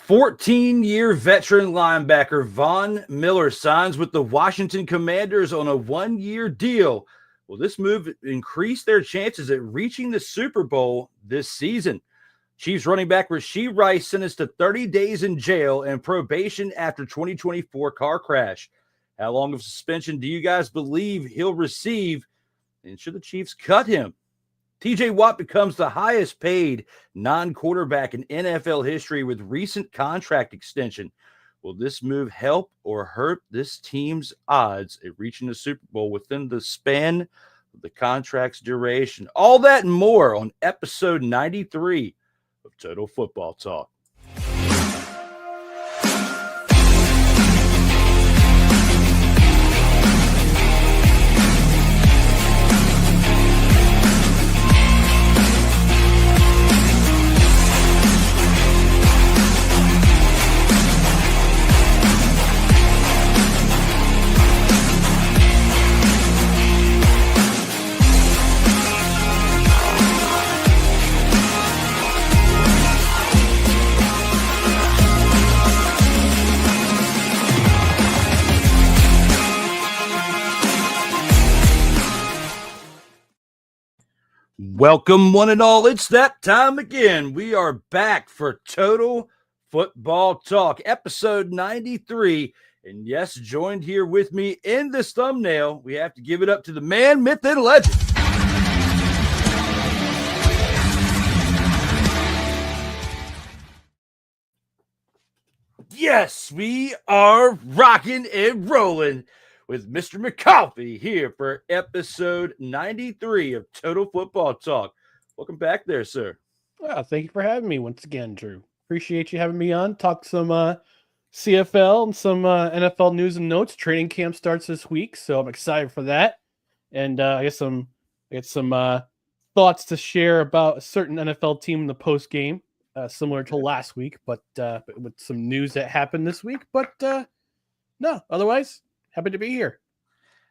14-year veteran linebacker Von Miller signs with the Washington Commanders on a one-year deal. Will this move increase their chances at reaching the Super Bowl this season? Chiefs running back Rashee Rice sentenced to 30 days in jail and probation after 2024 car crash. How long of suspension do you guys believe he'll receive? And should the Chiefs cut him? TJ Watt becomes the highest paid non-quarterback in NFL history with recent contract extension. Will this move help or hurt this team's odds at reaching the Super Bowl within the span of the contract's duration? All that and more on episode 93 of Total Football Talk. Welcome, one and all. It's that time again. We are back for Total Football Talk, episode 93. And yes, joined here with me in this thumbnail, we have to give it up to the man, myth, and legend. Yes, we are rocking and rolling with Mr. McCoffey here for episode 93 of Total Football Talk. Welcome back there, sir. Well, thank you for having me once again, Drew. Appreciate you having me on. Talk some CFL and some NFL news and notes. Training camp starts this week, so I'm excited for that. And I get some thoughts to share about a certain NFL team in the post game, similar to last week, but with some news that happened this week. But no, otherwise, happy to be here.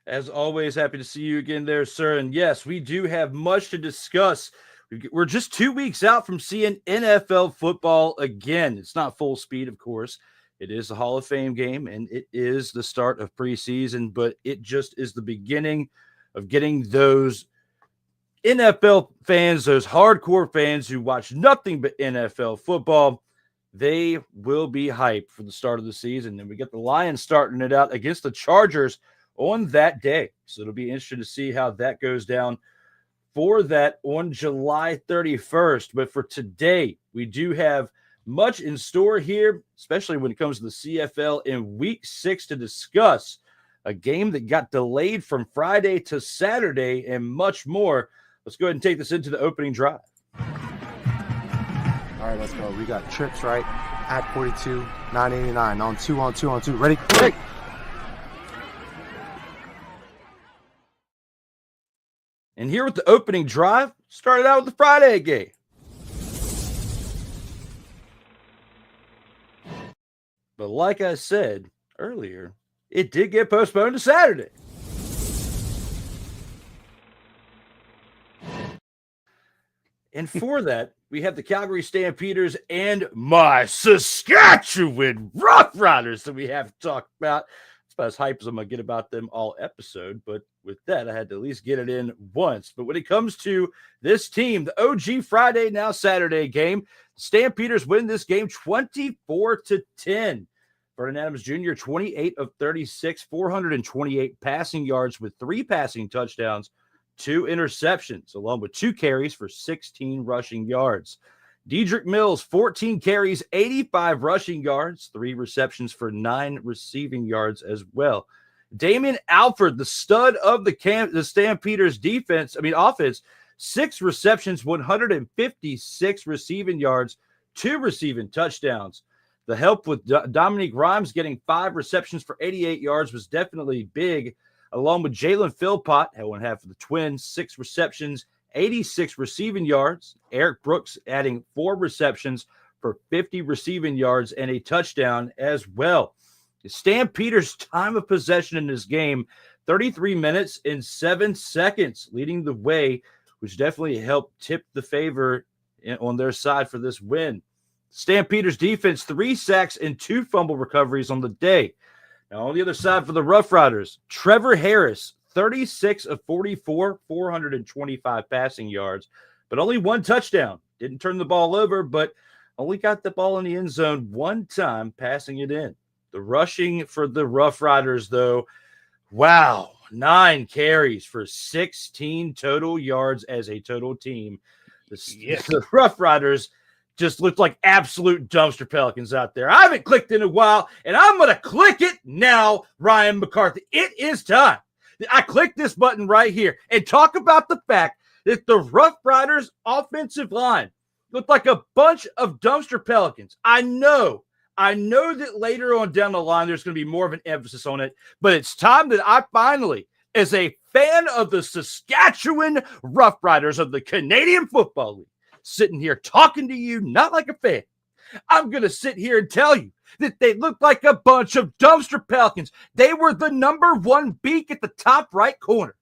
As always, happy to see you again there, sir. And yes, we do have much to discuss. We're just 2 weeks out from seeing NFL football again. It's not full speed, of course. It is the Hall of Fame game, and it is the start of preseason, but it just is the beginning of getting those NFL fans, those hardcore fans who watch nothing but NFL football, they will be hyped for the start of the season. And we get the Lions starting it out against the Chargers on that day. So it'll be interesting to see how that goes down for that on July 31st. But for today, we do have much in store here, especially when it comes to the CFL in week 6 to discuss a game that got delayed from Friday to Saturday and much more. Let's go ahead and take this into the opening drive. All right, let's go. We got trips, right? At 42, 989. On two. Ready? Ready. And here with the opening drive, started out with the Friday game. But like I said earlier, it did get postponed to Saturday. And for that, we have the Calgary Stampeders and my Saskatchewan Roughriders that we have to talk about. It's about as hype as I'm going to get about them all episode. But with that, I had to at least get it in once. But when it comes to this team, the OG Friday, now Saturday game, Stampeders win this game 24-10. Vernon Adams Jr., 28 of 36, 428 passing yards with 3 passing touchdowns, 2 interceptions, along with 2 carries for 16 rushing yards. Dedrick Mills, 14 carries, 85 rushing yards, 3 receptions for 9 receiving yards as well. Damian Alford, the stud of the Stampeders offense, 6 receptions, 156 receiving yards, 2 receiving touchdowns. The help with Dominique Rhymes getting 5 receptions for 88 yards was definitely big, along with Jalen Philpott, had one half of the Twins, 6 receptions, 86 receiving yards. Eric Brooks adding 4 receptions for 50 receiving yards and a touchdown as well. The Stampeders' time of possession in this game, 33 minutes and 7 seconds, leading the way, which definitely helped tip the favor on their side for this win. Stampeders defense, 3 sacks and 2 fumble recoveries on the day. Now, on the other side for the Rough Riders, Trevor Harris, 36 of 44, 425 passing yards, but only 1 touchdown. Didn't turn the ball over, but only got the ball in the end zone 1 time, passing it in. The rushing for the Rough Riders, though, wow, 9 carries for 16 total yards as a total team. The Rough Riders just looked like absolute dumpster pelicans out there. I haven't clicked in a while, and I'm going to click it now, Ryan McCarthy. It is time. I click this button right here and talk about the fact that the Rough Riders offensive line looked like a bunch of dumpster pelicans. I know that later on down the line, there's going to be more of an emphasis on it, but it's time that I finally, as a fan of the Saskatchewan Rough Riders of the Canadian Football League, sitting here talking to you, not like a fan, I'm going to sit here and tell you that they look like a bunch of dumpster pelicans. They were the number 1 beak at the top right corner.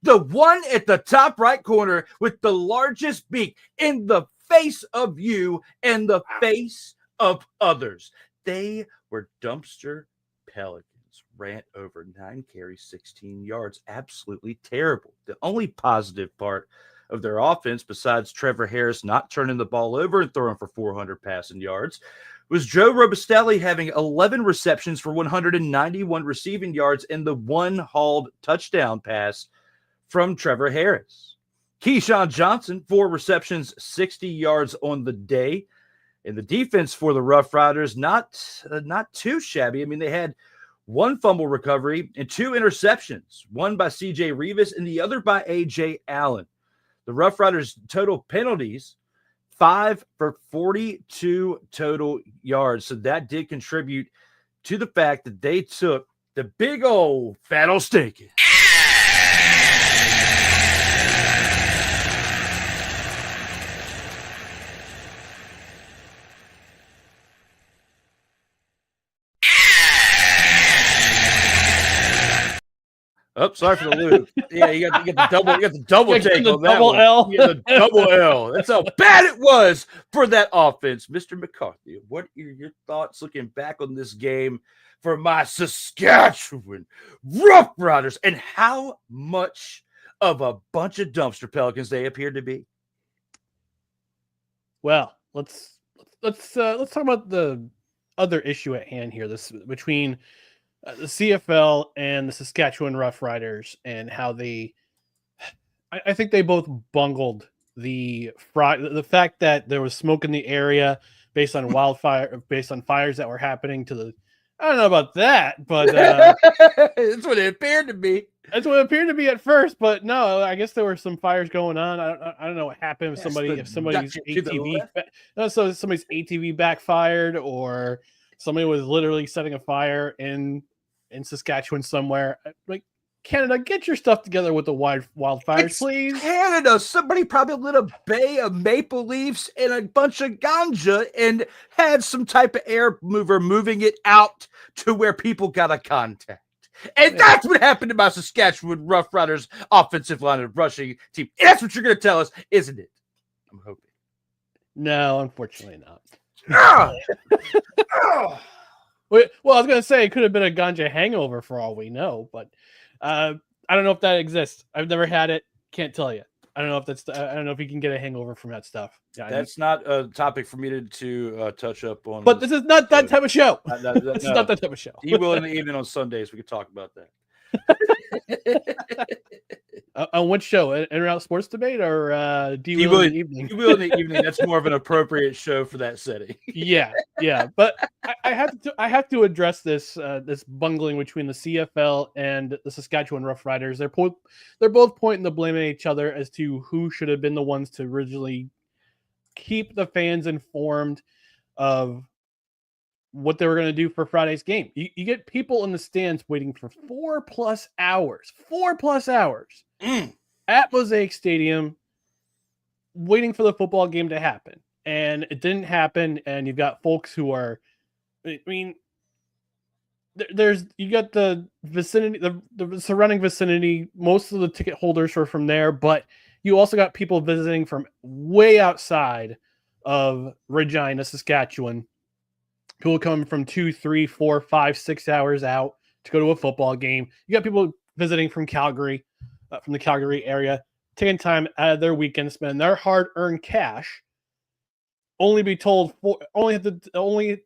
The one at the top right corner with the largest beak in the face of you and the face of others. They were dumpster pelicans. Ran over 9 carries, 16 yards. Absolutely terrible. The only positive part of their offense, besides Trevor Harris not turning the ball over and throwing for 400 passing yards, was Joe Robustelli having 11 receptions for 191 receiving yards and the 1 hauled touchdown pass from Trevor Harris. Keyshawn Johnson, 4 receptions, 60 yards on the day. And the defense for the Rough Riders, not too shabby. I mean, they had 1 fumble recovery and 2 interceptions, one by C.J. Rivas and the other by A.J. Allen. The Rough Riders' total penalties, 5 for 42 total yards. So that did contribute to the fact that they took the big old fat old stinking. Oh, sorry for the loop. Yeah, you got the double take on that one. L. Yeah, the double L. That's how bad it was for that offense. Mr. McCarthy, what are your thoughts looking back on this game for my Saskatchewan Rough Riders and how much of a bunch of dumpster pelicans they appear to be? Well, let's talk about the other issue at hand here. This between the CFL and the Saskatchewan Rough Riders, and how I think they both bungled the fact that there was smoke in the area based on fires that were happening to the. I don't know about that, but that's what it appeared to be. That's what it appeared to be at first, but no, I guess there were some fires going on. I don't know what happened if somebody's ATV, so somebody's ATV backfired, or somebody was literally setting a fire in Saskatchewan somewhere. Like, Canada, get your stuff together with the wildfires, please. Canada, somebody probably lit a bay of maple leaves and a bunch of ganja and had some type of air mover moving it out to where people got a contact. And that's what happened to my Saskatchewan Rough Riders offensive line and rushing team. And that's what you're going to tell us, isn't it? I'm hoping. No, unfortunately not. Well, I was going to say it could have been a ganja hangover for all we know, but I don't know if that exists. I've never had it. Can't tell you. I don't know if you can get a hangover from that stuff. Yeah, that's not a topic for me to touch up on. But this is not that type of show. This is not that type of show. You will in the evening on Sundays. We could talk about that. On which show? In or Out Sports Debate or D Will in the Evening? D Will in the Evening. That's more of an appropriate show for that setting. Yeah. But I have to address this bungling between the CFL and the Saskatchewan Rough Riders. They're both pointing the blame at each other as to who should have been the ones to originally keep the fans informed of what they were going to do for Friday's game. You get people in the stands waiting for 4+ hours at Mosaic Stadium, waiting for the football game to happen. And it didn't happen. And you've got folks who are, you got the vicinity, the surrounding vicinity. Most of the ticket holders are from there, but you also got people visiting from way outside of Regina, Saskatchewan. People coming from 2, 3, 4, 5, 6 hours out to go to a football game. You got people visiting from Calgary, from the Calgary area, taking time out of their weekend, spending their hard-earned cash, only to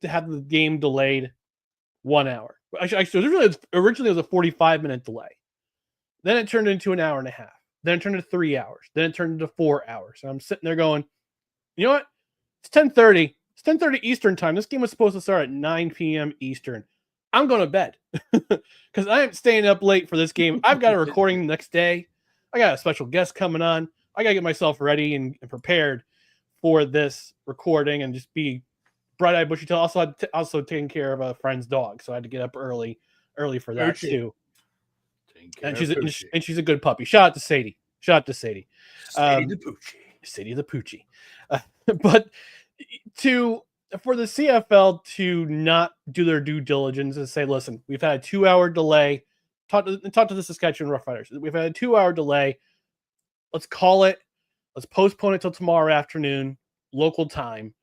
have the game delayed 1 hour. Actually, originally it was a 45-minute delay. Then it turned into an hour and a half. Then it turned into 3 hours. Then it turned into 4 hours. And I'm sitting there going, you know what? It's 10:30. It's 10:30 Eastern time. This game was supposed to start at 9 p.m. Eastern. I'm going to bed because I am staying up late for this game. I've got a recording the next day. I got a special guest coming on. I got to get myself ready and prepared for this recording and just be bright-eyed, bushy-tailed. Also taking care of a friend's dog, so I had to get up early for that too. And she's a good puppy. Shout out to Sadie. Sadie the Poochie. But for the CFL to not do their due diligence and say, listen, we've had a 2-hour delay. Talk to the Saskatchewan Roughriders. We've had a 2-hour delay. Let's call it. Let's postpone it till tomorrow afternoon, local time,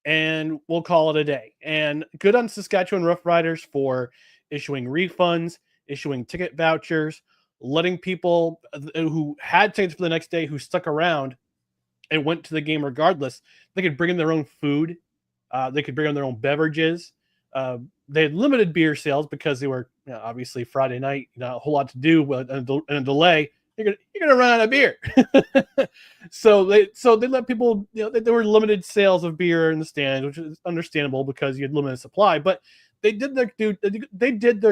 and we'll call it a day. And good on Saskatchewan Roughriders for issuing refunds, issuing ticket vouchers, letting people who had tickets for the next day who stuck around and went to the game regardless, they could bring in their own food. They could bring in their own beverages. They had limited beer sales because they were obviously Friday night, not a whole lot to do and a delay. You're gonna run out of beer. so they let people, there were limited sales of beer in the stands, which is understandable because you had limited supply. But they did their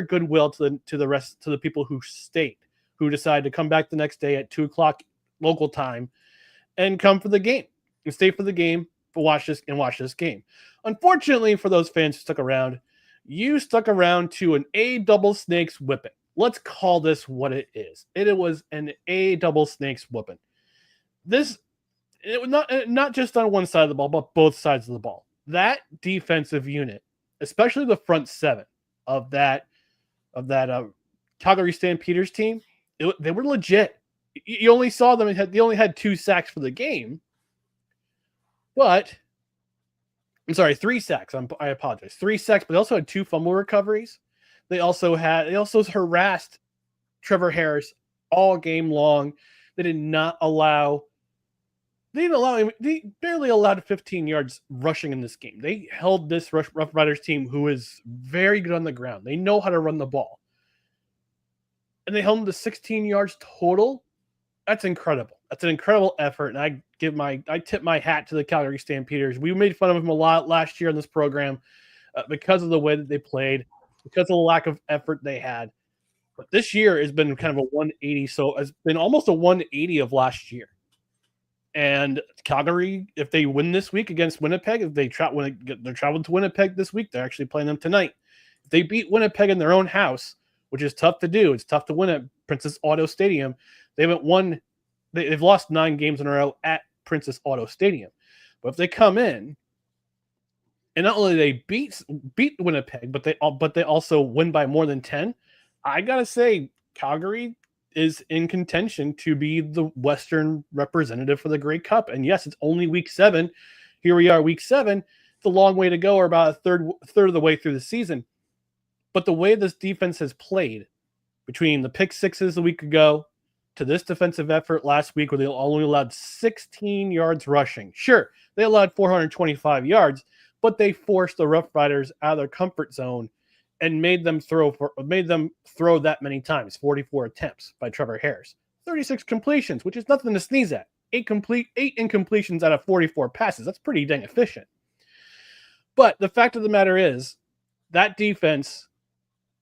goodwill to the people who stayed, who decided to come back the next day at 2:00 local time and come for the game and stay for the game, watch this game. Unfortunately for those fans who stuck around, you stuck around to an A double snakes whipping. Let's call this what it is. It was an A double snakes whipping. It was not just on one side of the ball, but both sides of the ball. That defensive unit, especially the front seven of that Calgary Stampeders team, they were legit. You only saw them, they only had 2 sacks for the game. But, I'm sorry, 3 sacks. I apologize. 3 sacks, but they also had 2 fumble recoveries. They also harassed Trevor Harris all game long. They barely allowed 15 yards rushing in this game. They held this Rough Riders team, who is very good on the ground. They know how to run the ball. And they held them to 16 yards total. That's incredible. That's an incredible effort. And I tip my hat to the Calgary Stampeders. We made fun of them a lot last year on this program because of the way that they played, because of the lack of effort they had. But this year has been kind of a 180. So it's been almost a 180 of last year. And Calgary, if they win this week against Winnipeg, they're traveling to Winnipeg this week. They're actually playing them tonight. If they beat Winnipeg in their own house, which is tough to do, it's tough to win at Princess Auto Stadium. They've lost 9 games in a row at Princess Auto Stadium. But if they come in and not only they beat Winnipeg, but they also win by more than 10, I gotta say Calgary is in contention to be the Western representative for the Grey Cup. And yes, it's only week 7. Here we are, week 7. It's a long way to go, or about a third of the way through the season. But the way this defense has played, between the pick sixes a week ago to this defensive effort last week, where they only allowed 16 yards rushing. Sure, they allowed 425 yards, but they forced the Rough Riders out of their comfort zone and made them throw that many times. 44 attempts by Trevor Harris, 36 completions, which is nothing to sneeze at. 8 incompletions out of 44 passes. That's pretty dang efficient. But the fact of the matter is, that defense,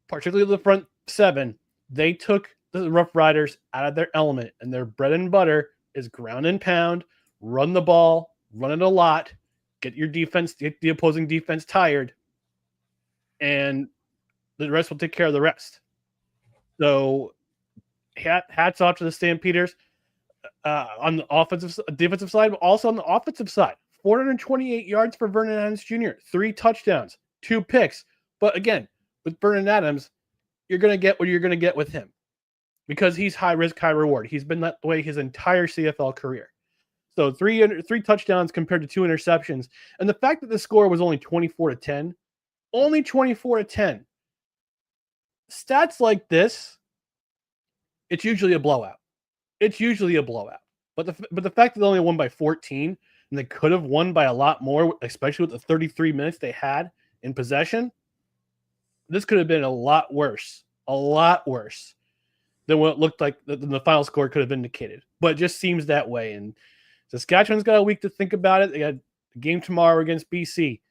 particularly the front 7, they took the Rough Riders out of their element, and their bread and butter is ground and pound, run the ball, run it a lot, get the opposing defense tired, and the rest will take care of the rest. So hats off to the Stampeders on the defensive side, but also on the offensive side. 428 yards for Vernon Adams Jr., 3 touchdowns, 2 picks. But again, with Vernon Adams, you're going to get what you're going to get with him, because he's high risk, high reward. He's been that way his entire CFL career. So three touchdowns compared to 2 interceptions. And the fact that the score was only 24-10, only 24-10. Stats like this, it's usually a blowout. It's usually a blowout. But the fact that they only won by 14 and they could have won by a lot more, especially with the 33 minutes they had in possession, this could have been a lot worse than what it looked like the final score could have indicated. But it just seems that way. And Saskatchewan's got a week to think about it. They got a game tomorrow against BC,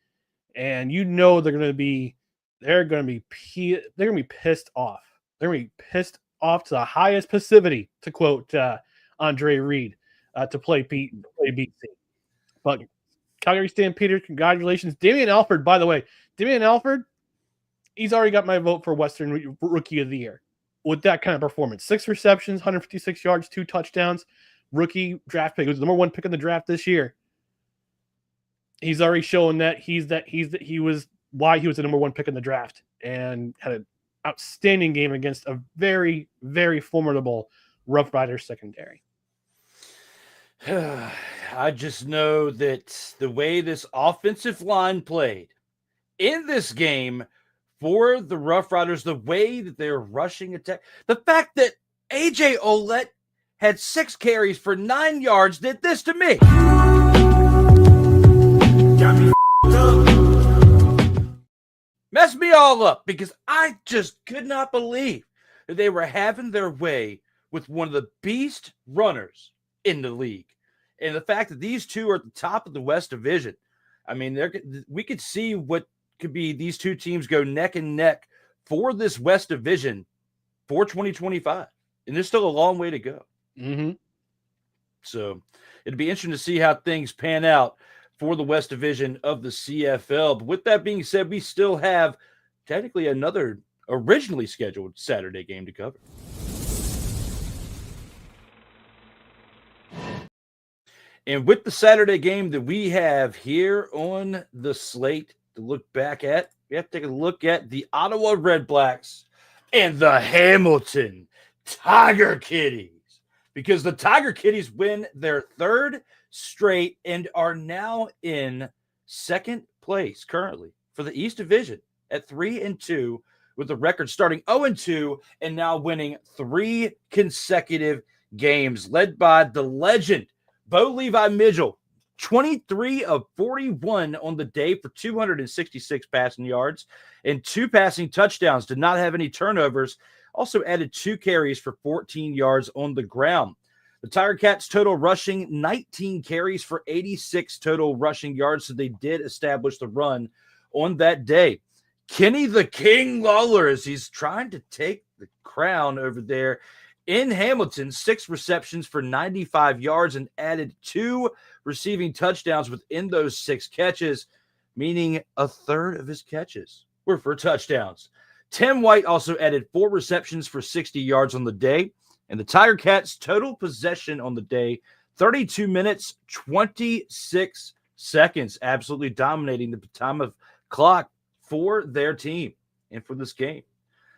and you know they're going to be pissed off. They're going to be pissed off to the highest passivity, to quote Andre Reed, to play BC. But Calgary Stampeders, congratulations. Damian Alford, by the way, he's already got my vote for Western Rookie of the Year with that kind of performance. 6 receptions, 156 yards, 2 touchdowns. Rookie draft pick. He was the number 1 pick in the draft this year. He's already shown that he was why he was the number 1 pick in the draft and had an outstanding game against a very, very formidable Rough Riders secondary. I just know that the way this offensive line played in this game for the Rough Riders, the way that they're rushing attack, the fact that AJ Olette had 6 carries for 9 yards did this to me. Messed me all up because I just could not believe that they were having their way with one of the beast runners in the league. And the fact that these two are at the top of the West Division, I mean, we could see what could be these two teams go neck and neck for this West Division for 2025. And there's still a long way to go. Mm-hmm. So it'd be interesting to see how things pan out for the West Division of the CFL. But with that being said, we still have technically another originally scheduled Saturday game to cover. And with the Saturday game that we have here on the slate to look back at, we have to take a look at the Ottawa Redblacks and the Hamilton Tiger Kitties. Because the Tiger Kitties win their 3rd straight and are now in 2nd place currently for the East Division at 3-2, with the record starting 0-2 and now winning 3 consecutive games, led by the legend Bo Levi Mitchell, 23 of 41 on the day for 266 passing yards and 2 passing touchdowns. Did not have any turnovers. Also added 2 carries for 14 yards on the ground. The Tiger Cats total rushing 19 carries for 86 total rushing yards, so they did establish the run on that day. Kenny the King Lawler, as he's trying to take the crown over there in Hamilton, 6 receptions for 95 yards and added 2 receiving touchdowns within those 6 catches, meaning a third of his catches were for touchdowns. Tim White also added 4 receptions for 60 yards on the day. And the Tiger Cats total possession on the day, 32 minutes, 26 seconds, absolutely dominating the time of clock for their team and for this game.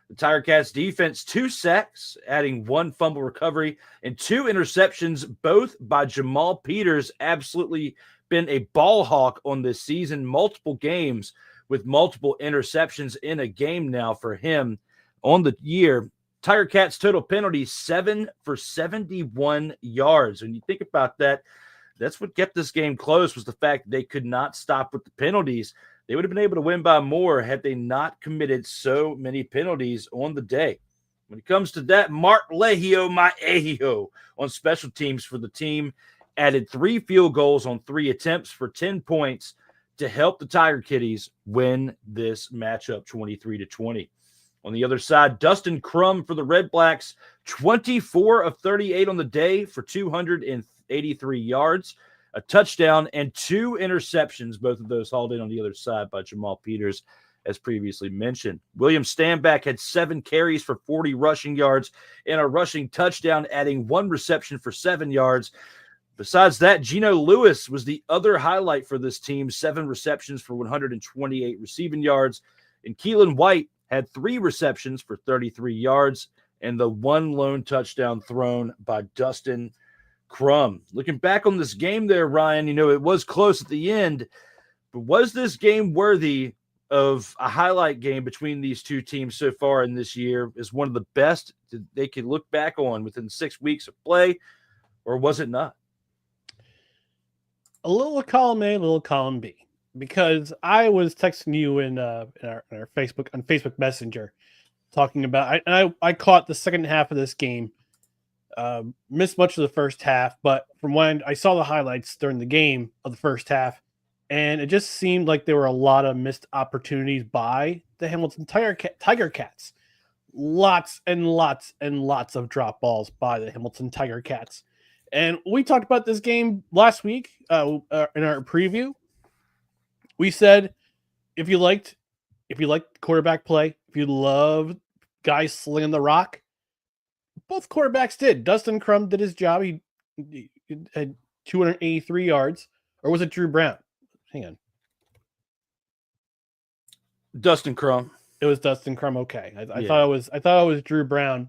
The Tiger Cats defense, 2 sacks, adding 1 fumble recovery and 2 interceptions, both by Jamal Peters. Absolutely been a ball hawk on this season, multiple games with multiple interceptions in a game now for him on the year. Tiger Cats total penalties, 7 for 71 yards. When you think about that, that's what kept this game close, was the fact that they could not stop with the penalties. They would have been able to win by more had they not committed so many penalties on the day. When it comes to that, Mark Lehio Maejo on special teams for the team added 3 field goals on 3 attempts for 10 points to help the Tiger Kitties win this matchup 23-20. On the other side, Dustin Crum for the Red Blacks, 24 of 38 on the day for 283 yards, a touchdown, and 2 interceptions, both of those hauled in on the other side by Jamal Peters, as previously mentioned. William Stanback had 7 carries for 40 rushing yards and a rushing touchdown, adding 1 reception for 7 yards. Besides that, Geno Lewis was the other highlight for this team, 7 receptions for 128 receiving yards, and Keelan White had 3 receptions for 33 yards and the 1 lone touchdown thrown by Dustin Crumb. Looking back on this game there, Ryan, it was close at the end, but was this game worthy of a highlight game between these two teams so far in this year? Is one of the best that they could look back on within 6 weeks of play, or was it not? A little column A, a little column B, because I was texting you in our Facebook Messenger talking about I caught the second half of this game. Missed much of the first half, but from when I saw the highlights during the game of the first half, and it just seemed like there were a lot of missed opportunities by the Hamilton Tiger Cats. Lots and lots and lots of drop balls by the Hamilton Tiger Cats. And we talked about this game last week in our preview. We said if you liked quarterback play, if you love guys slinging the rock, both quarterbacks did. Dustin Crum did his job. He had 283 yards. Or was it Drew Brown? Hang on. Dustin Crum. It was Dustin Crum. Okay. I thought it was Drew Brown.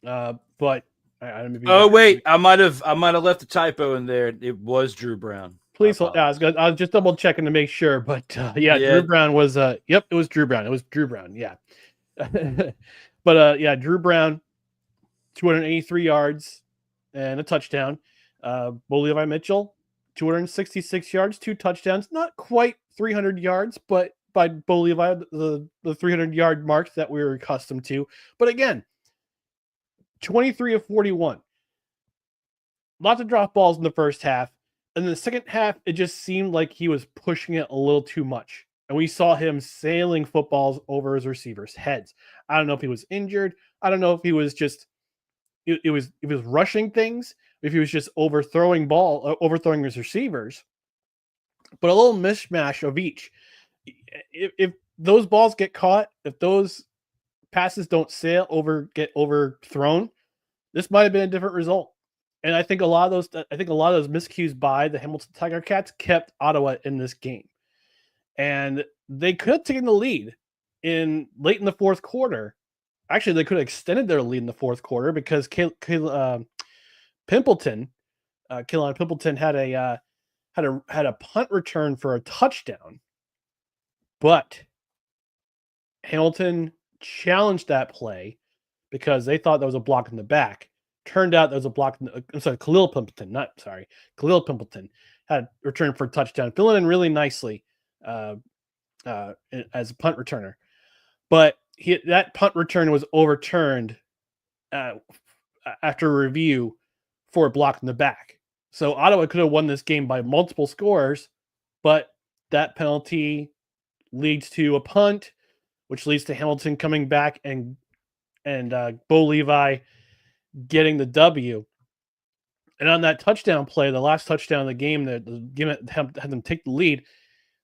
But wait, I might have left a typo in there. It was Drew Brown. Please hold. I was just double checking to make sure, but Drew Brown was. It was Drew Brown. It was Drew Brown. Yeah, but Drew Brown, 283 yards and a touchdown. Bo Levi Mitchell, 266 yards, 2 touchdowns. Not quite 300 yards, but by Bo Levi, the 300-yard mark that we were accustomed to. But again, 23 of 41. Lots of drop balls in the first half. And in the second half, it just seemed like he was pushing it a little too much. And we saw him sailing footballs over his receivers' heads. I don't know if he was injured. I don't know if he was just it was rushing things, if he was just overthrowing his receivers. But a little mishmash of each. If those balls get caught, if those passes don't get overthrown, this might have been a different result. And I think a lot of those miscues by the Hamilton Tiger Cats kept Ottawa in this game. And they could have taken the lead late in the fourth quarter. Actually, they could have extended their lead in the fourth quarter because Keelan Pimpleton had a punt return for a touchdown. But Hamilton challenged that play because they thought there was a block in the back. Turned out there was a block. Khalil Pimpleton had returned for a touchdown, filling in really nicely as a punt returner. But that punt return was overturned after review for a block in the back. So Ottawa could have won this game by multiple scores, but that penalty leads to a punt, which leads to Hamilton coming back and Bo Levi getting the W. And on that touchdown play, the last touchdown of the game that had them take the lead,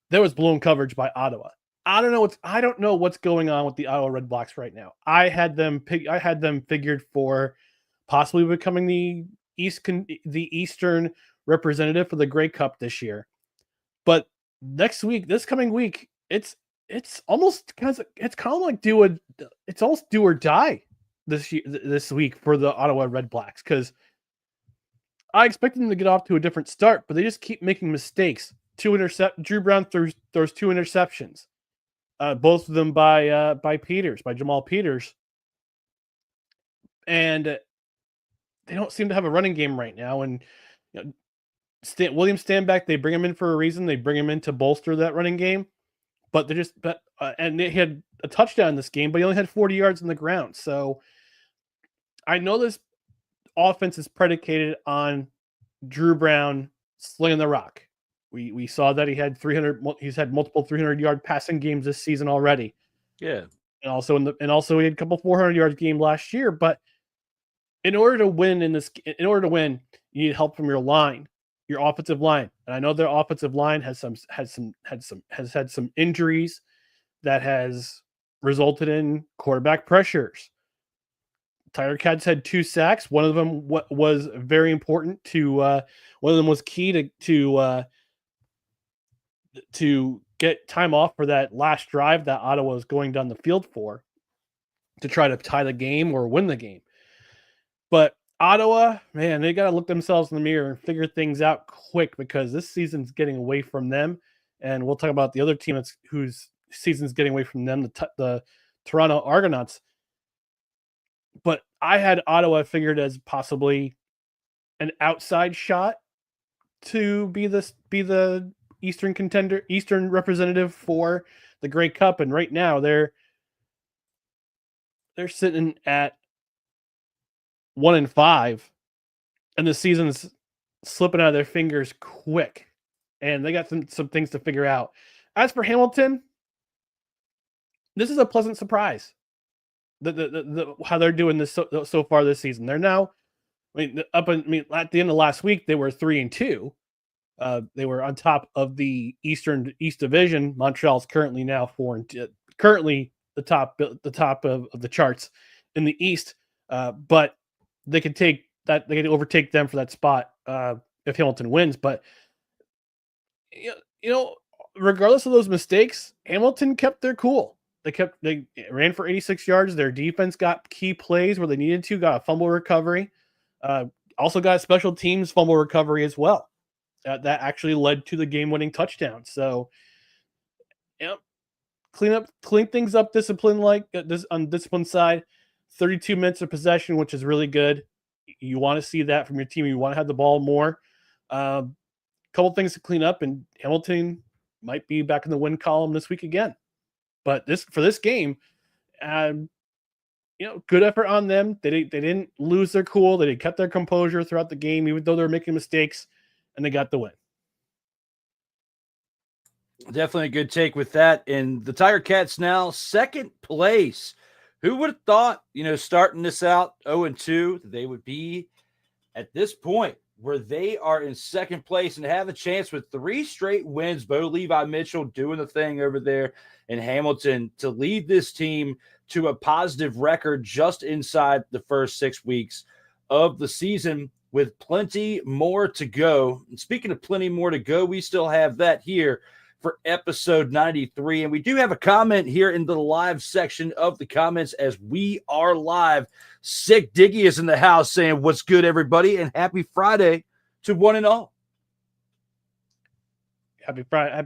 there was blown coverage by Ottawa. I don't know what's going on with the Ottawa Red Blacks right now. I had them figured for possibly becoming the Eastern representative for the Grey Cup this year. But this coming week, it's almost kind of like it's almost do or die this week for the Ottawa Red Blacks, because I expect them to get off to a different start, but they just keep making mistakes. Drew Brown throws 2 interceptions, both of them by Jamal Peters, and they don't seem to have a running game right now. And William Stanback, they bring him in for a reason. They bring him in to bolster that running game, but and he had a touchdown in this game, but he only had 40 yards on the ground. So I know this offense is predicated on Drew Brown slinging the rock. We saw that he's had multiple 300-yard passing games this season already. Yeah. And also he had a couple 400-yard game last year, but in order to win, you need help from your line, your offensive line. And I know their offensive line has had some injuries that has resulted in quarterback pressures. Tiger Cats had 2 sacks. One of them was very important to. One of them was key to get time off for that last drive that Ottawa was going down the field for, to try to tie the game or win the game. But Ottawa, man, they got to look themselves in the mirror and figure things out quick because this season's getting away from them. And we'll talk about the other team whose season's getting away from them, the Toronto Argonauts. But I had Ottawa figured as possibly an outside shot to be the Eastern representative for the Grey Cup, and right now they're sitting at 1-5, and the season's slipping out of their fingers quick, and they got some things to figure out. As for Hamilton, this is a pleasant surprise. How they're doing this so far this season. They're now, at the end of last week they were 3-2. They were on top of the East Division. Montreal's currently now 4-2, currently the top of the charts in the East. But they could take that. They could overtake them for that spot if Hamilton wins. But regardless of those mistakes, Hamilton kept their cool. They ran for 86 yards. Their defense got key plays where they needed to. Got a fumble recovery. Also got a special teams fumble recovery as well. That actually led to the game-winning touchdown. So, clean things up. Discipline on discipline side. 32 minutes of possession, which is really good. You want to see that from your team. You want to have the ball more. Couple things to clean up, and Hamilton might be back in the win column this week again. But for this game, good effort on them. They didn't lose their cool. They kept their composure throughout the game, even though they were making mistakes, and they got the win. Definitely a good take with that. And the Tiger Cats now second place. Who would have thought, starting this out 0-2, they would be at this point where they are in second place and have a chance with 3 straight wins. Bo Levi Mitchell doing the thing over there in Hamilton to lead this team to a positive record just inside the first 6 weeks of the season with plenty more to go. And speaking of plenty more to go, we still have that here for episode 93. And we do have a comment here in the live section of the comments as we are live. Sick Diggy is in the house saying, "What's good, everybody?" And happy Friday to one and all. Happy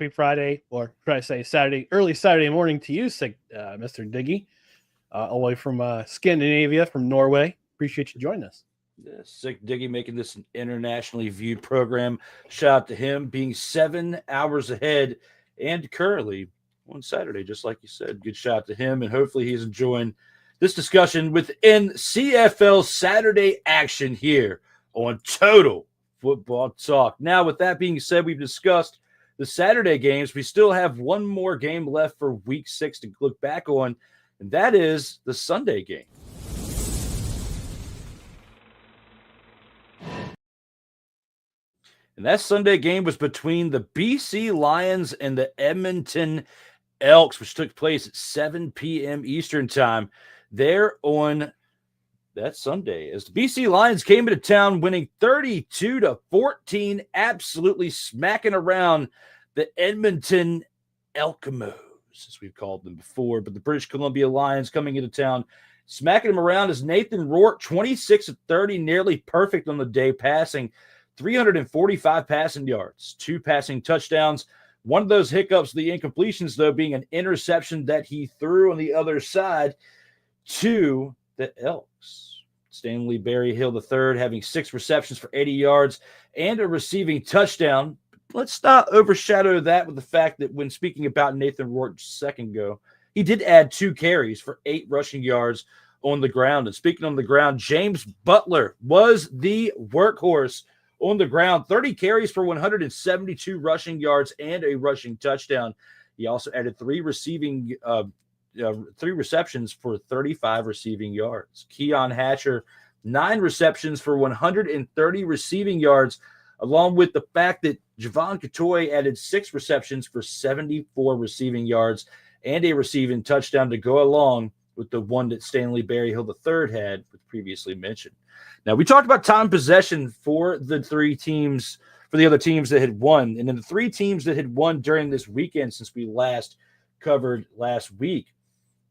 Friday, or try to say Saturday, early Saturday morning to you, Sick Mr. Diggy, all the way from Scandinavia, from Norway. Appreciate you joining us. Yeah, Sick Diggy making this an internationally viewed program. Shout out to him being 7 hours ahead and currently on Saturday, just like you said. Good shout out to him, and hopefully he's enjoying this discussion within CFL Saturday action here on Total Football Talk. Now, with that being said, we've discussed the Saturday games. We still have one more game left for Week 6 to look back on, and that is the Sunday game. And that Sunday game was between the BC Lions and the Edmonton Elks, which took place at 7 p.m. Eastern time there on that Sunday. As the BC Lions came into town winning 32-14, absolutely smacking around the Edmonton Elkamos, as we've called them before. But the British Columbia Lions coming into town, smacking them around as Nathan Rourke, 26-30, nearly perfect on the day, passing 345 passing yards, 2 passing touchdowns. One of those hiccups, the incompletions, though, being an interception that he threw on the other side to the Elks. Stanley Berryhill III having 6 receptions for 80 yards and a receiving touchdown. Let's not overshadow that with the fact that when speaking about Nathan Rourke just a second ago, he did add 2 carries for 8 rushing yards on the ground. And speaking on the ground, James Butler was the workhorse on the ground, 30 carries for 172 rushing yards and a rushing touchdown. He also added 3 receptions for 35 receiving yards. Keon Hatcher, 9 receptions for 130 receiving yards, along with the fact that Javon Katoy added 6 receptions for 74 receiving yards and a receiving touchdown to go along with the one that Stanley Berryhill III had previously mentioned. Now, we talked about time possession for the 3 teams, for the other teams that had won, and then the 3 teams that had won during this weekend since we last covered last week.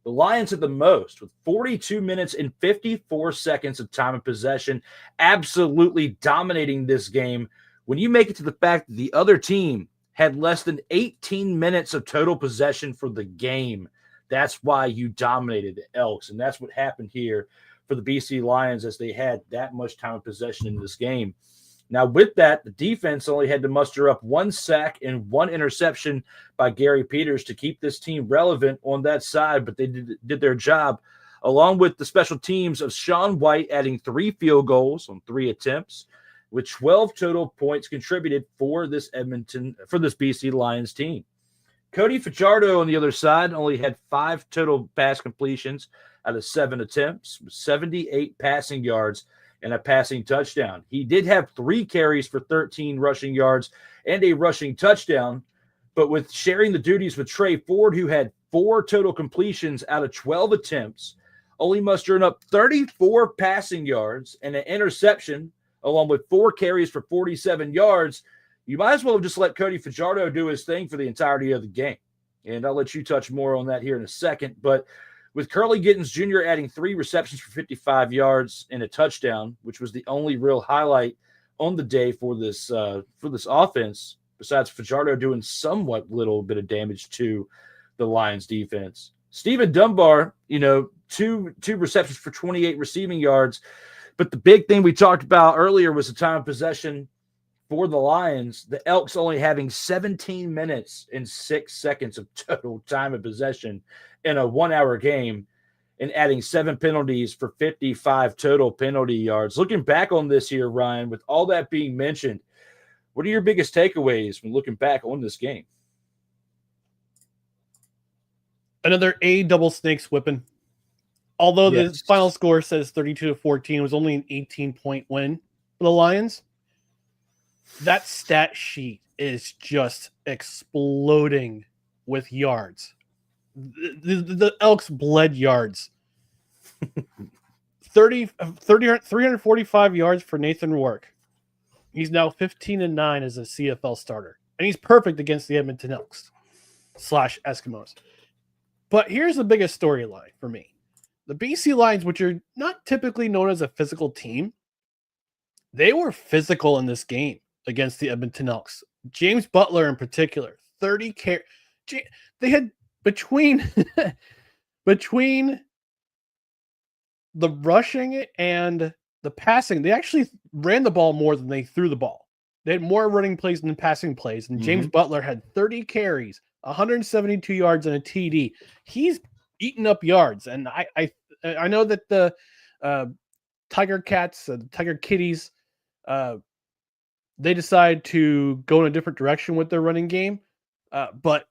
The Lions had the most with 42 minutes and 54 seconds of time of possession, absolutely dominating this game. When you make it to the fact that the other team had less than 18 minutes of total possession for the game, that's why you dominated the Elks. And that's what happened here for the BC Lions as they had that much time of possession in this game. Now, with that, the defense only had to muster up 1 sack and 1 interception by Gary Peters to keep this team relevant on that side, but they did their job, along with the special teams of Sean White adding 3 field goals on 3 attempts, with 12 total points contributed for this BC Lions team. Cody Fajardo on the other side only had 5 total pass completions out of 7 attempts, 78 passing yards, and a passing touchdown. He did have 3 carries for 13 rushing yards and a rushing touchdown, but with sharing the duties with Trey Ford, who had 4 total completions out of 12 attempts, only mustering up 34 passing yards and an interception, along with 4 carries for 47 yards, you might as well have just let Cody Fajardo do his thing for the entirety of the game. And I'll let you touch more on that here in a second, but with Curly Gittens Jr. adding 3 receptions for 55 yards and a touchdown, which was the only real highlight on the day for this offense, besides Fajardo doing somewhat little bit of damage to the Lions defense. Stephen Dunbar, 2 receptions for 28 receiving yards. But the big thing we talked about earlier was the time of possession for the Lions, the Elks only having 17 minutes and 6 seconds of total time of possession in a 1-hour game and adding 7 penalties for 55 total penalty yards. Looking back on this here, Ryan, with all that being mentioned, what are your biggest takeaways when looking back on this game? Another double snakes whipping. Although Yes. the final score says 32-14, it was only an 18-point win for the Lions. That stat sheet is just exploding with yards. The Elks bled yards. 345 yards for Nathan Rourke. He's now 15-9 as a CFL starter. And he's perfect against the Edmonton Elks / Eskimos. But here's the biggest storyline for me. The BC Lions, which are not typically known as a physical team, they were physical in this game against the Edmonton Elks. James Butler in particular, 30 carries. They had between the rushing and the passing, they actually ran the ball more than they threw the ball. They had more running plays than passing plays, and James Butler had 30 carries, 172 yards, and a TD. He's eaten up yards, and I know that the Tiger Cats, Tiger Kitties, they decide to go in a different direction with their running game, but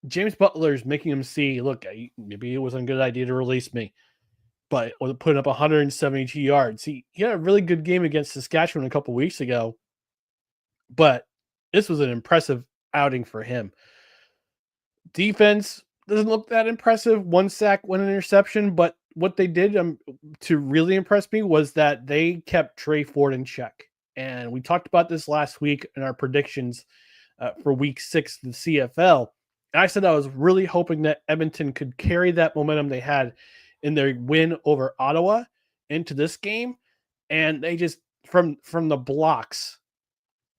James Butler is making him see, look, maybe it wasn't a good idea to release me, but putting up 172 yards. He had a really good game against Saskatchewan a couple weeks ago, but this was an impressive outing for him. Defense doesn't look that impressive. 1 sack, 1 interception, but what they did to really impress me was that they kept Trey Ford in check. And we talked about this last week in our predictions for week 6 of the CFL. And I said I was really hoping that Edmonton could carry that momentum they had in their win over Ottawa into this game. And they just, from the blocks,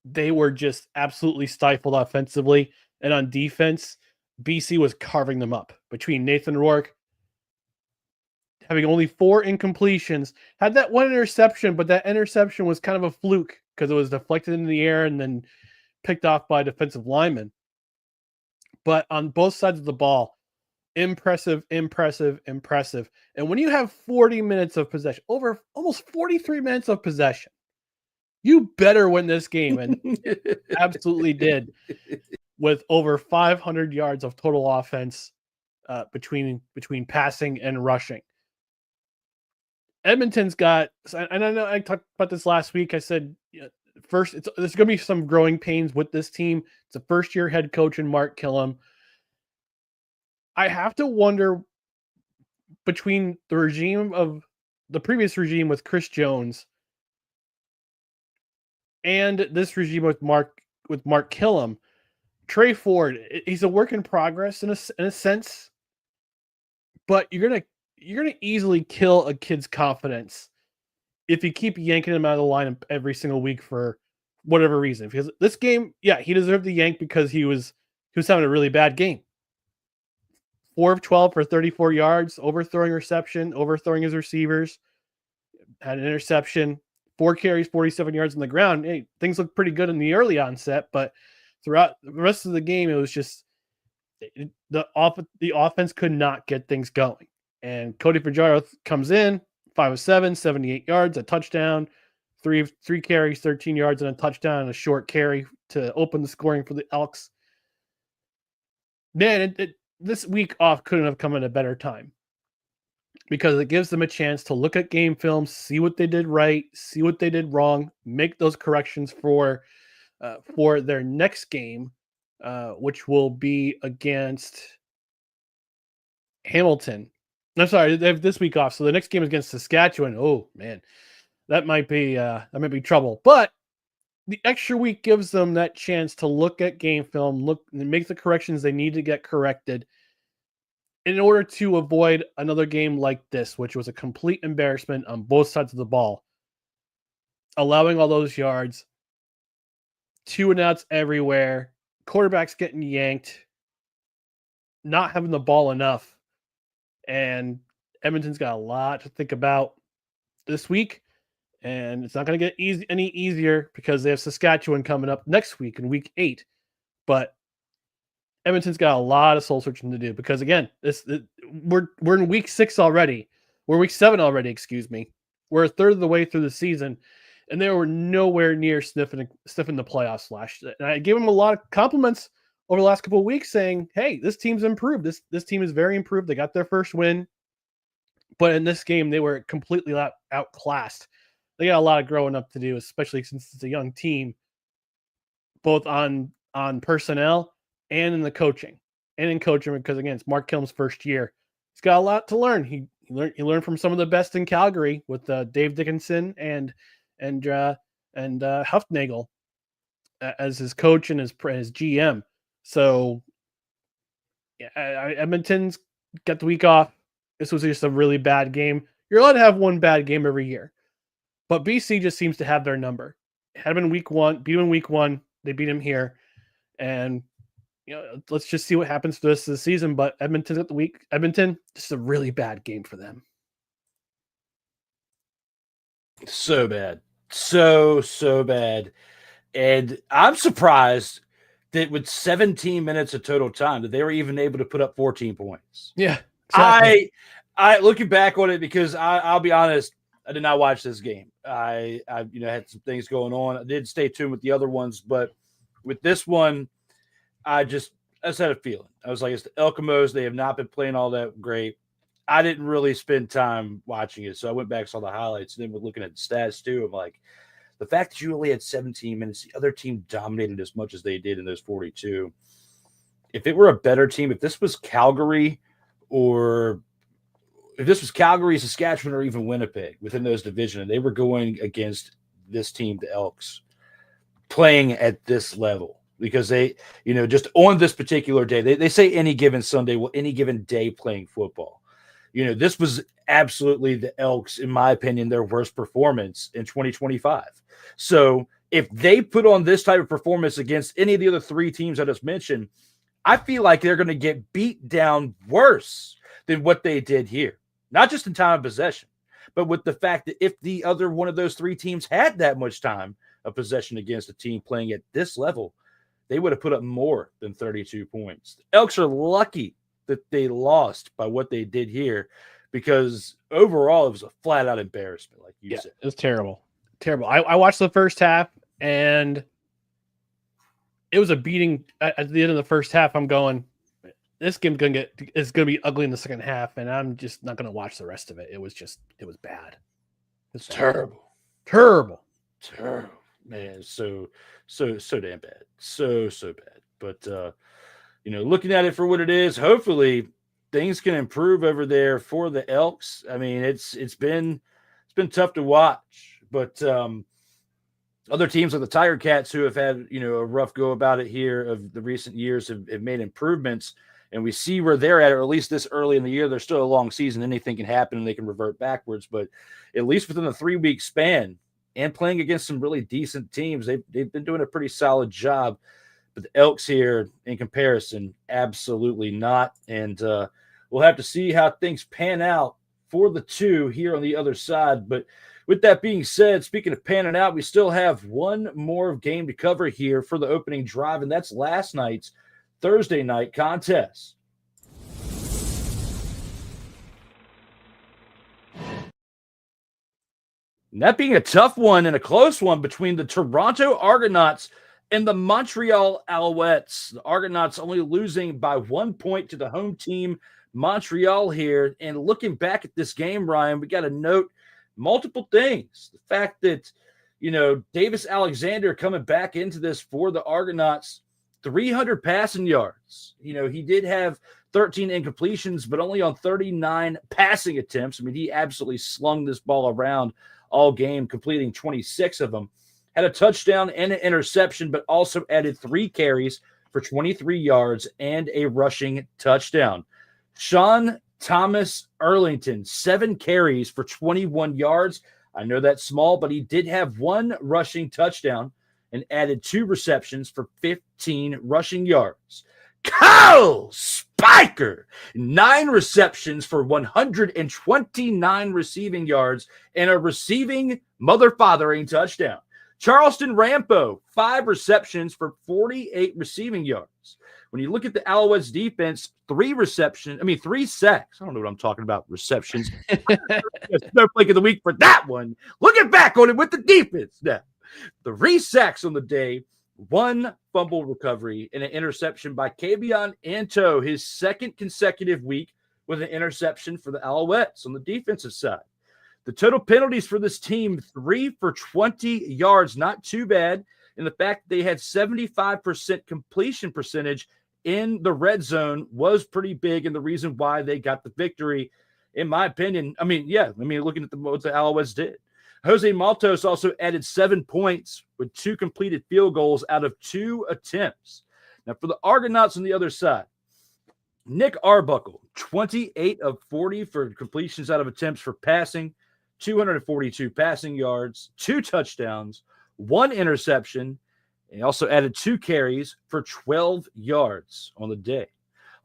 they were just absolutely stifled offensively. And on defense, BC was carving them up between Nathan Rourke having only 4 incompletions, had that 1 interception, but that interception was kind of a fluke because it was deflected in the air and then picked off by a defensive lineman. But on both sides of the ball, impressive. And when you have 40 minutes of possession, over almost 43 minutes of possession, you better win this game. And absolutely did, with over 500 yards of total offense between passing and rushing. Edmonton's got, and I know I talked about this last week. I said, first, there's going to be some growing pains with this team. It's a first-year head coach in Mark Killam. I have to wonder, between the regime of the previous regime with Chris Jones and this regime with Mark Killam, Trey Ford, he's a work in progress in a sense. but you're gonna easily kill a kid's confidence if you keep yanking him out of the lineup every single week for whatever reason. Because this game, yeah, he deserved the yank because he was having a really bad game. 4 of 12 for 34 yards, overthrowing his receivers, had an interception, 4 carries, 47 yards on the ground. Hey, things looked pretty good in the early onset, but throughout the rest of the game, it was just the offense could not get things going. And Cody Fajardo comes in, 5 of 7, 78 yards, a touchdown, three carries, 13 yards, and a touchdown, and a short carry to open the scoring for the Elks. Man, this week off couldn't have come at a better time because it gives them a chance to look at game film, see what they did right, see what they did wrong, make those corrections for their next game, which will be against Hamilton. I'm sorry, they have this week off, so the next game is against Saskatchewan. Oh man, that might be trouble. But the extra week gives them that chance to look at game film, look and make the corrections they need to get corrected in order to avoid another game like this, which was a complete embarrassment on both sides of the ball. Allowing all those yards, 2-and-outs everywhere, quarterbacks getting yanked, not having the ball enough. And Edmonton's got a lot to think about this week. And it's not going to get any easier because they have Saskatchewan coming up next week in week 8. But Edmonton's got a lot of soul searching to do because, again, we're in week 6 already. We're week 7 already, excuse me. We're a third of the way through the season, and they were nowhere near sniffing the playoffs last year. And I gave them a lot of compliments over the last couple of weeks saying, hey, this team's improved. This team is very improved. They got their first win. But in this game, they were completely outclassed. They got a lot of growing up to do, especially since it's a young team, both on personnel and in the coaching. And in coaching, because again, it's Mark Kilm's first year. He's got a lot to learn. He learned from some of the best in Calgary with Dave Dickinson and Huffnagel as his coach and his GM. So yeah, Edmonton's got the week off. This was just a really bad game. You're allowed to have one bad game every year. But BC just seems to have their number. Had him in week 1, beat him in week 1. They beat him here. And, let's just see what happens for the rest of the season. But Edmonton's at the week. Edmonton, just a really bad game for them. So bad. So bad. And I'm surprised that with 17 minutes of total time that they were even able to put up 14 points. Yeah. Exactly. I looking back on it because I'll be honest, I did not watch this game. I had some things going on. I did stay tuned with the other ones, but with this one, I just had a feeling. I was like, it's the Elkamos. They have not been playing all that great. I didn't really spend time watching it, so I went back and saw the highlights. And then with looking at the stats too, I'm like, the fact that you only had 17 minutes, the other team dominated as much as they did in those 42. If it were a better team, if this was Calgary Saskatchewan, or even Winnipeg within those divisions, and they were going against this team, the Elks, playing at this level, because they, just on this particular day, they say any given Sunday, well, any given day playing football. This was absolutely the Elks, in my opinion, their worst performance in 2025. So if they put on this type of performance against any of the other 3 teams I just mentioned, I feel like they're going to get beat down worse than what they did here. Not just in time of possession, but with the fact that if the other one of those 3 teams had that much time of possession against a team playing at this level, they would have put up more than 32 points. The Elks are lucky that they lost by what they did here, because overall it was a flat-out embarrassment, like you said. It was terrible. Terrible. I watched the first half, and it was a beating at the end of the first half. I'm going, this game's is gonna be ugly in the second half, and I'm just not gonna watch the rest of it. It was bad. It's terrible. Terrible. Man, so damn bad. So bad. But looking at it for what it is, hopefully things can improve over there for the Elks. I mean, it's been tough to watch, but other teams like the Tiger Cats, who have had a rough go about it here of the recent years, have made improvements. And we see where they're at, or at least this early in the year. There's still a long season. Anything can happen and they can revert backwards. But at least within the 3-week span and playing against some really decent teams, they've been doing a pretty solid job. But the Elks here, in comparison, absolutely not. And we'll have to see how things pan out for the two here on the other side. But with that being said, speaking of panning out, we still have one more game to cover here for the opening drive, and that's last night's Thursday night contest. And that being a tough one and a close one between the Toronto Argonauts and the Montreal Alouettes. The Argonauts only losing by 1 point to the home team, Montreal here. And looking back at this game, Ryan, we got to note multiple things. The fact that, Davis Alexander coming back into this for the Argonauts, 300 passing yards. He did have 13 incompletions, but only on 39 passing attempts. I mean, he absolutely slung this ball around all game, completing 26 of them. Had a touchdown and an interception, but also added 3 carries for 23 yards and a rushing touchdown. Sean Thomas Erlington, 7 carries for 21 yards. I know that's small, but he did have 1 rushing touchdown and added 2 receptions for 15 rushing yards. Kyle Spiker, 9 receptions for 129 receiving yards and a receiving mother-fathering touchdown. Charleston Rampo, 5 receptions for 48 receiving yards. When you look at the Alouettes defense, 3 sacks. I don't know what I'm talking about, receptions. Snowflake of the week for that one. Looking back on it with the defense now. 3 sacks on the day, 1 fumble recovery, and an interception by Kabion Anto, his 2nd consecutive week with an interception for the Alouettes on the defensive side. The total penalties for this team, 3 for 20 yards, not too bad. And the fact that they had 75% completion percentage in the red zone was pretty big, and the reason why they got the victory, in my opinion. Looking at what the Alouettes did. Jose Maltos also added 7 points with 2 completed field goals out of 2 attempts. Now, for the Argonauts on the other side, Nick Arbuckle, 28 of 40 for completions out of attempts for passing, 242 passing yards, 2 touchdowns, 1 interception, and he also added 2 carries for 12 yards on the day.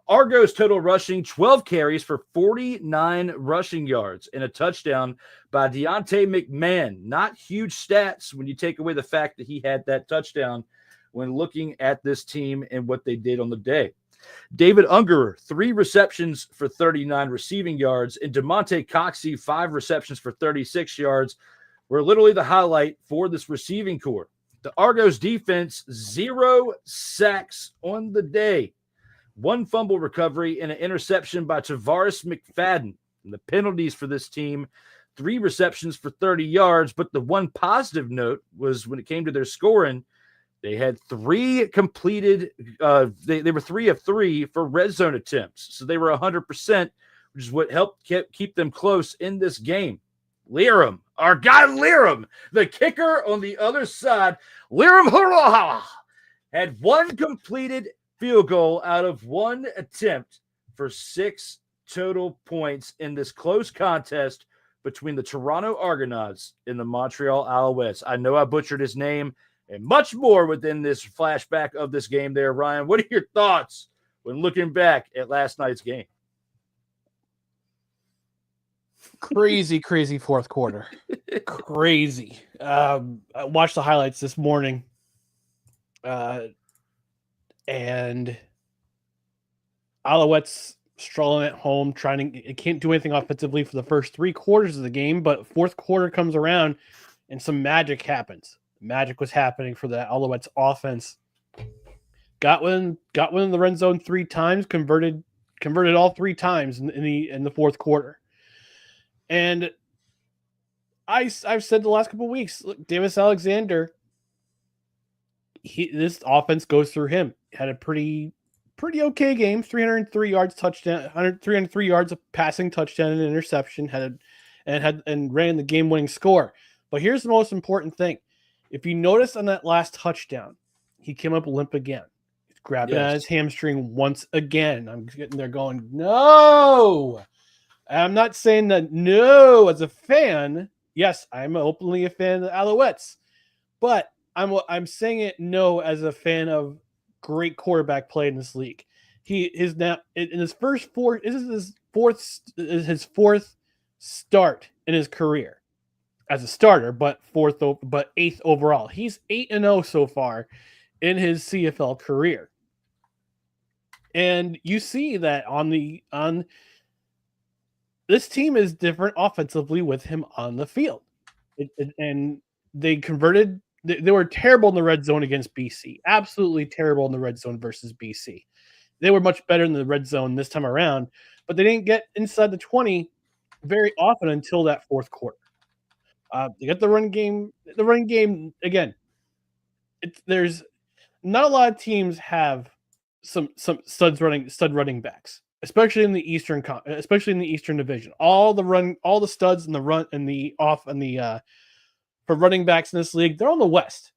Argos total rushing, 12 carries for 49 rushing yards and a touchdown by Deontay McMahon. Not huge stats when you take away the fact that he had that touchdown when looking at this team and what they did on the day. David Ungerer, 3 receptions for 39 receiving yards, and DeMonte Coxey, 5 receptions for 36 yards, were literally the highlight for this receiving corps. The Argos defense, 0 sacks on the day, 1 fumble recovery, and an interception by Tavares McFadden. And the penalties for this team, 3 receptions for 30 yards, but the one positive note was when it came to their scoring, they had 3 completed. They were 3 of 3 for red zone attempts. So they were 100%, which is what helped keep them close in this game. Liram, our guy Liram, the kicker on the other side, Liram had 1 completed field goal out of 1 attempt for 6 total points in this close contest between the Toronto Argonauts and the Montreal Alouettes. I know I butchered his name, and much more within this flashback of this game there, Ryan. What are your thoughts when looking back at last night's game? Crazy fourth quarter. Crazy. I watched the highlights this morning. And Alouettes strolling at home, it can't do anything offensively for the first 3 quarters of the game, but fourth quarter comes around and some magic happens. Magic was happening for the Alouettes offense. Got one in the red zone 3 times, converted all 3 times in the fourth quarter. And I've said the last couple of weeks, look, Davis Alexander, this offense goes through him. Had a pretty okay game, 303 yards touchdown, 303 yards of passing touchdown and interception, and ran the game-winning score. But here's the most important thing. If you notice on that last touchdown, he came up limp again. grabbing at his Yes. hamstring once again. I'm getting there going, no. I'm not saying that no as a fan. Yes, I'm openly a fan of the Alouettes, but I'm saying it no as a fan of great quarterback play in this league. He is now in his first four. This is his fourth start in his career as a starter, but eighth overall. He's 8-0 so far in his CFL career. And you see that on this team is different offensively with him on the field. And they converted. They were terrible in the red zone against BC. Absolutely terrible in the red zone versus BC. They were much better in the red zone this time around, but they didn't get inside the 20 very often until that fourth quarter. They got the run game. The run game again. There's not a lot of teams have some stud running backs, especially in the Eastern Division. All the studs in the run and the off and the for running backs in this league, they're on the West.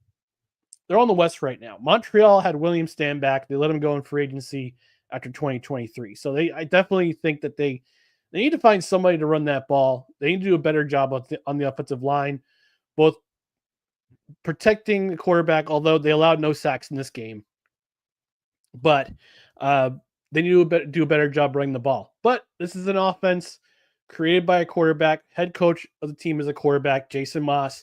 They're on the West right now. Montreal had William stand back. They let him go in free agency after 2023. So I definitely think that they need to find somebody to run that ball. They need to do a better job on the offensive line, both protecting the quarterback, although they allowed no sacks in this game. But they need to do a better job running the ball. But this is an offense created by a quarterback. Head coach of the team is a quarterback, Jason Moss.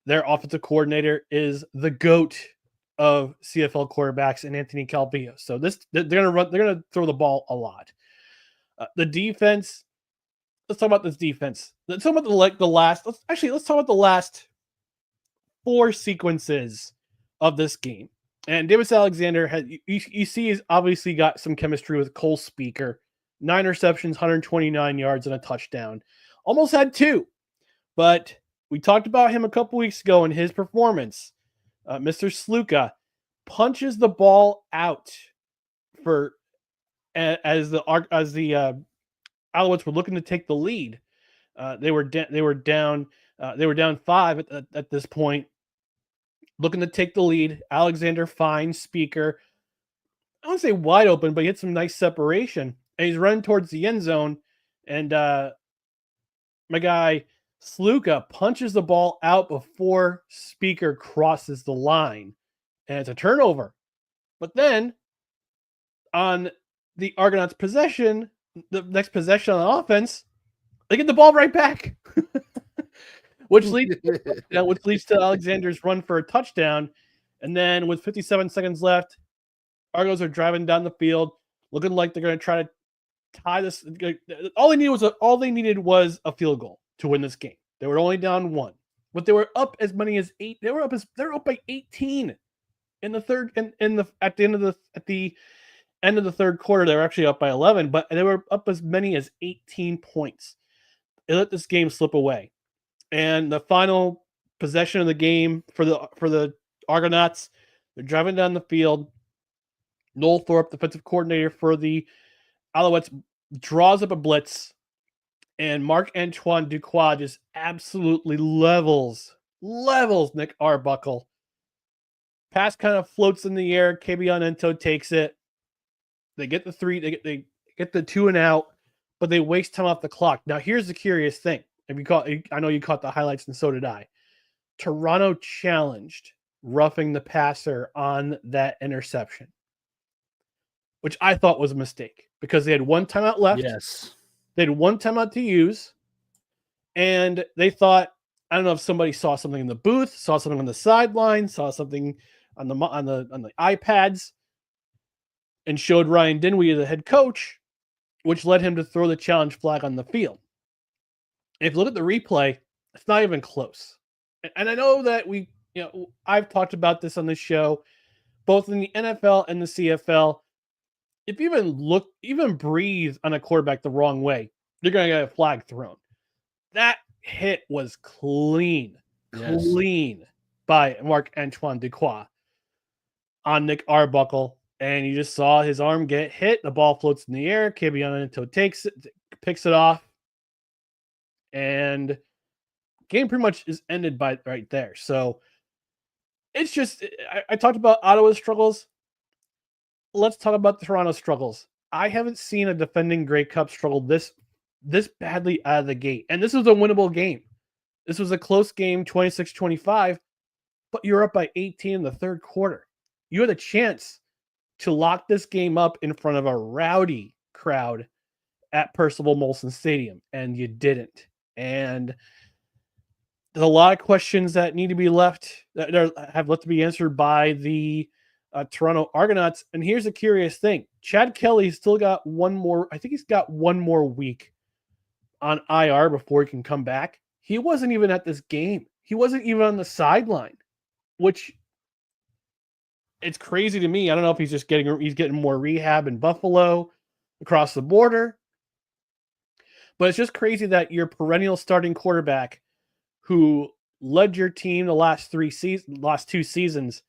Their offensive coordinator is the GOAT of CFL quarterbacks and Anthony Calvillo. So they're gonna throw the ball a lot. The defense. Let's talk about this defense. Let's talk about let's talk about the last 4 sequences of this game. And Davis Alexander you see he's obviously got some chemistry with Cole Speaker. 9 receptions, 129 yards, and a touchdown. Almost had 2, but we talked about him a couple weeks ago in his performance. Mr. Sluka punches the ball out as the Alouettes were looking to take the lead. They were down 5 at this point, looking to take the lead. Alexander finds Speaker. I don't say wide open, but he had some nice separation, and he's running towards the end zone. And my guy Sluka punches the ball out before Speaker crosses the line, and it's a turnover. But then on the Argonauts' possession, the next possession on offense, they get the ball right back, which leads to Alexander's run for a touchdown. And then with 57 seconds left, Argos are driving down the field, looking like they're going to try to tie this. All they needed was a field goal to win this game. They were only down 1, but they were up as many as 8. They're up by 18 in the third. At the end of the third quarter, they were actually up by 11, but they were up as many as 18 points. They let this game slip away, and the final possession of the game for the Argonauts, they're driving down the field. Noel Thorpe, defensive coordinator for the Alouettes, draws up a blitz, and Marc-Antoine Duquois just absolutely levels Nick Arbuckle. Pass kind of floats in the air. Kebion Ento takes it. They get the 3. They get the 2 and out, but they waste time off the clock. Now, here's the curious thing. I know you caught the highlights, and so did I. Toronto challenged roughing the passer on that interception, which I thought was a mistake because they had 1 timeout left. Yes. They had 1 timeout to use, and they thought, I don't know if somebody saw something in the booth, saw something on the sideline, saw something on the iPads, and showed Ryan Dinwiddie, the head coach, which led him to throw the challenge flag on the field. If you look at the replay, it's not even close. And I know that I've talked about this on this show, both in the NFL and the CFL. If you even breathe on a quarterback the wrong way, you're going to get a flag thrown. That hit was clean by Marc-Antoine Duquois on Nick Arbuckle. And you just saw his arm get hit. The ball floats in the air. Kebion Ento picks it off. And game pretty much is ended by right there. So it's just, I talked about Ottawa's struggles. let's talk about the Toronto struggles. I haven't seen a defending Grey Cup struggle this badly out of the gate. And this was a winnable game. This was a close game, 26-25, but you're up by 18 in the third quarter. You had a chance to lock this game up in front of a rowdy crowd at Percival Molson Stadium, and you didn't. And there's a lot of questions that need to be left to be answered by the Toronto Argonauts. And here's the curious thing: Chad Kelly's still got one more. I think he's got one more week on IR before he can come back. He wasn't even at this game. He wasn't even on the sideline, which it's crazy to me. I don't know if he's getting more rehab in Buffalo, across the border. But it's just crazy that your perennial starting quarterback, who led your team the last two seasons,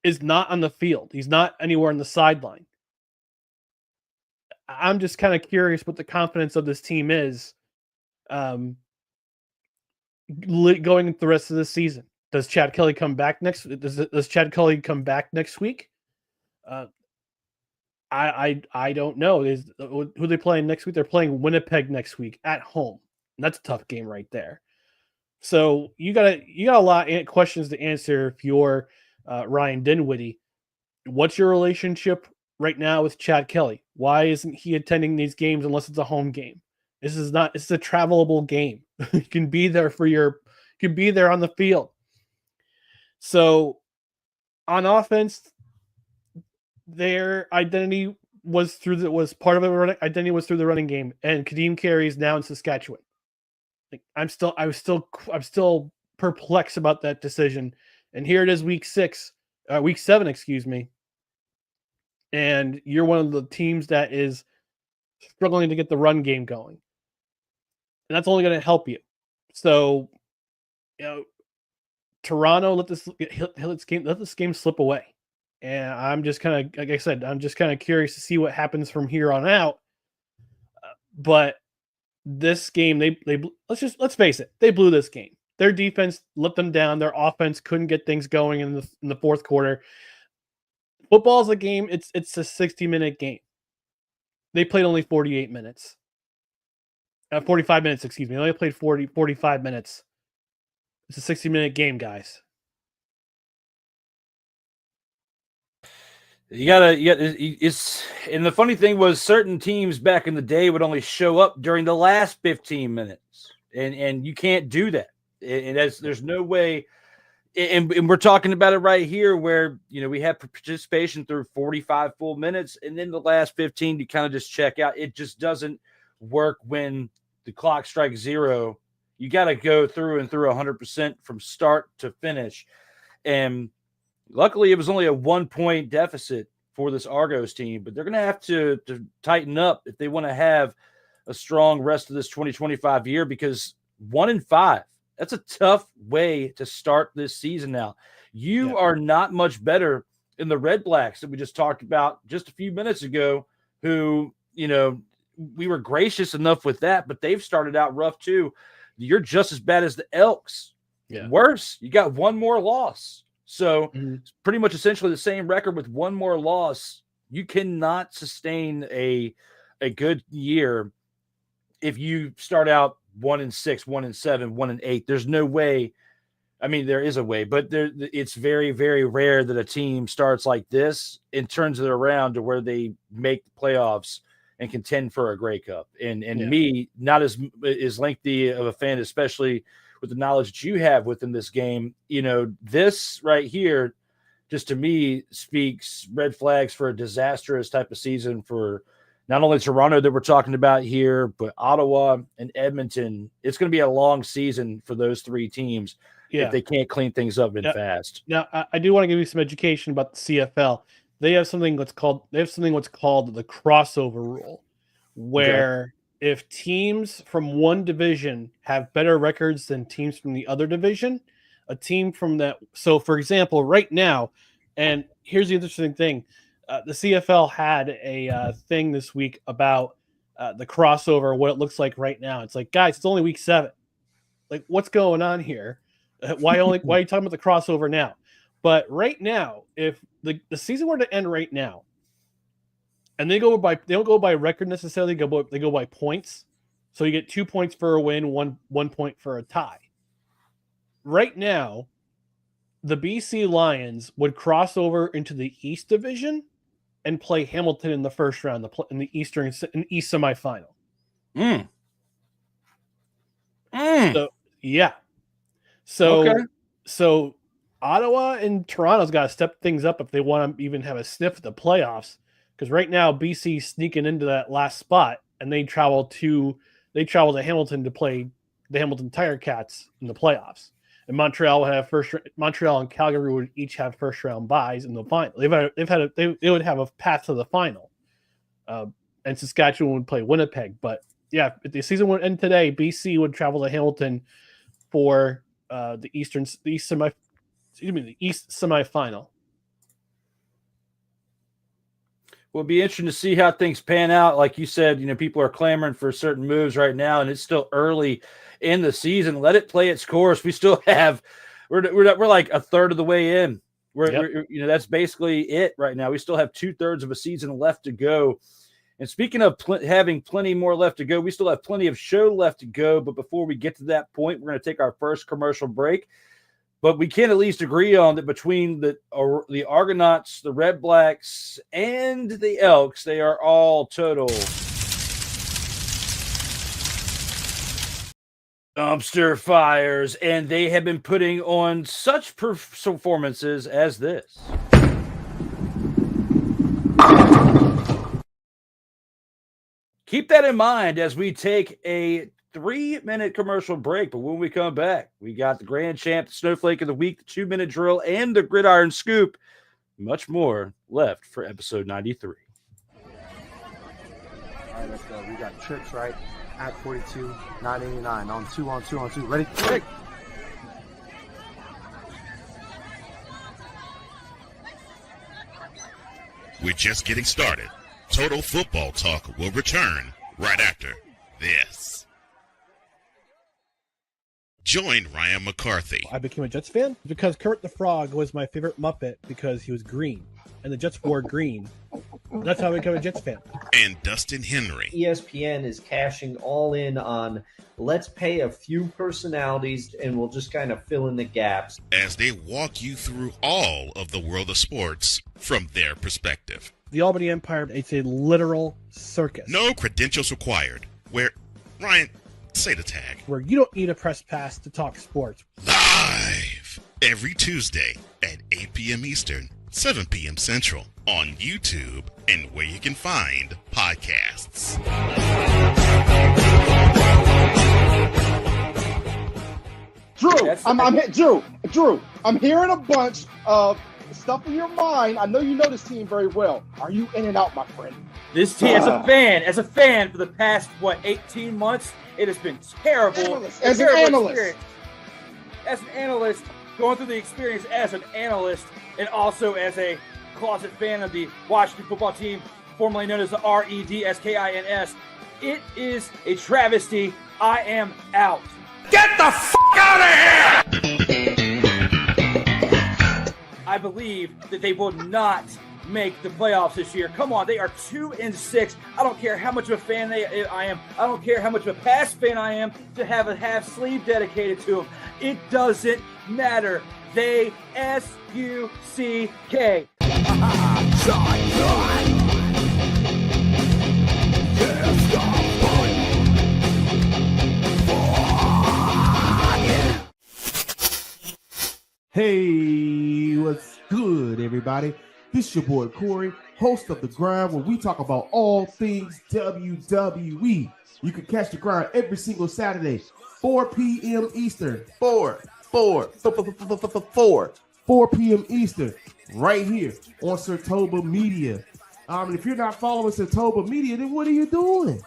is not on the field. He's not anywhere on the sideline. I'm just kind of curious what the confidence of this team is going into the rest of the season. Does Chad Kelly come back next? Does Chad Kelly come back next week? I don't know. Who are they playing next week? They're playing Winnipeg next week at home. And that's a tough game right there. So you got a lot of questions to answer if you're Ryan Dinwiddie. What's your relationship right now with Chad Kelly? Why isn't he attending these games unless it's a home game? It's a travelable game. You can be there on the field. So on offense, their identity was through the running game, and Kadeem Carey is now in Saskatchewan. I'm still perplexed about that decision. And here it is, week 7, excuse me. And you're one of the teams that is struggling to get the run game going. And that's only going to help you. So, Toronto, let this game slip away. And I'm just kind of, like I said, I'm just kind of curious to see what happens from here on out. But this game, let's face it, they blew this game. Their defense let them down. Their offense couldn't get things going in the fourth quarter. Football is a game. It's a 60-minute game. They played only 48 minutes. 45 minutes, excuse me. They only played 45 minutes. It's a 60-minute game, guys. And the funny thing was, certain teams back in the day would only show up during the last 15 minutes, and you can't do that. And there's no way. And we're talking about it right here, where we have participation through 45 full minutes, and then the last 15 you kind of just check out. It just doesn't work when the clock strikes zero. You got to go through 100% from start to finish. And luckily, it was only a 1-point deficit for this Argos team, but they're going to have to tighten up if they want to have a strong rest of this 2025 year, because 1-5, that's a tough way to start this season now. You are not much better than the Red Blacks that we just talked about just a few minutes ago, who, we were gracious enough with that, but they've started out rough too. You're just as bad as the Elks. Yeah. Worse, you got one more loss. So it's pretty much essentially the same record with one more loss. You cannot sustain a good year if you start out 1-6, 1-7, 1-8. There's no way. I mean, there is a way, but it's very, very rare that a team starts like this and turns it around to where they make the playoffs and contend for a Grey Cup. And me, not as lengthy of a fan, especially with the knowledge that you have within this game, this right here, just to me, speaks red flags for a disastrous type of season for not only Toronto that we're talking about here, but Ottawa and Edmonton. It's going to be a long season for those three teams if they can't clean things up fast. Now, I do want to give you some education about the CFL. They have something what's called the crossover rule, where if teams from one division have better records than teams from the other division, a team from that. So, for example, right now, and here's the interesting thing. The CFL had a thing this week about the crossover, what it looks like right now. It's like, guys, it's only week 7. Like, what's going on here? Why are you talking about the crossover now? But right now, if the season were to end right now, and they don't go by record necessarily, they go by points. So you get 2 points for a win, one point for a tie. Right now, the BC Lions would cross over into the East Division and play Hamilton in the first round, in the East semifinal. So yeah. So Ottawa and Toronto's got to step things up if they want to even have a sniff at the playoffs. Because right now BC's sneaking into that last spot, and they travel to Hamilton to play the Hamilton Tiger Cats in the playoffs. And Montreal and Calgary would each have first round byes in the final. They would have a path to the final. And Saskatchewan would play Winnipeg. But yeah, if the season would end today, BC would travel to Hamilton for the East semifinal. Well, it'll be interesting to see how things pan out. Like you said, people are clamoring for certain moves right now, and it's still early in the season. Let it play its course. We still have we're like a third of the way in. We're that's basically it right now. We still have 2/3 of a season left to go. And speaking of having plenty more left to go, we still have plenty of show left to go. But before we get to that point, we're going to take our first commercial break. But we can at least agree on that between the Argonauts, the Red Blacks, and the Elks, they are all total dumpster fires, and they have been putting on such performances as this. Keep that in mind as we take a 3-minute commercial break. But when we come back, we got the Grand Champ, the Snowflake of the Week, the 2-minute drill, and the Gridiron Scoop. Much more left for episode 93. All right, let's go. We got trips, right? At 42, 989 on two. Ready? Quick. We're just getting started. Total Football Talk will return right after this. Join Ryan McCarthy. I became a Jets fan because Kurt the Frog was my favorite Muppet because he was green, and the Jets wore green. That's how I became a Jets fan. And Dustin Henry. ESPN is cashing all in on let's pay a few personalities and we'll just kind of fill in the gaps. As they walk you through all of the world of sports from their perspective. The Albany Empire, it's a literal circus. No credentials required. Where, Ryan, say the tag. Where you don't need a press pass to talk sports. Live every Tuesday at 8 p.m. Eastern, 7 p.m. Central on YouTube and where you can find podcasts. Drew, I'm hearing a bunch of stuff in your mind. I know you know this team very well. Are you in and out, my friend? This team, as a fan for the past, 18 months, it has been terrible. As an analyst. As an analyst, going through the experience as an analyst and also as a closet fan of the Washington football team, formerly known as the Redskins. It is a travesty. I am out. Get the f*** out of here! I believe that they will not make the playoffs this year. Come on, they are 2-6. I don't care how much of a fan I am. I don't care how much of a past fan I am to have a half sleeve dedicated to them. It doesn't matter. They S-U-C-K. Hey, what's good, everybody? This is your boy Corey, host of The Grind, where we talk about all things WWE. You can catch The Grind every single Saturday, 4 p.m. Eastern. 4 p.m. Eastern, right here on Sertoba Media. If you're not following Sertoba Media, then what are you doing?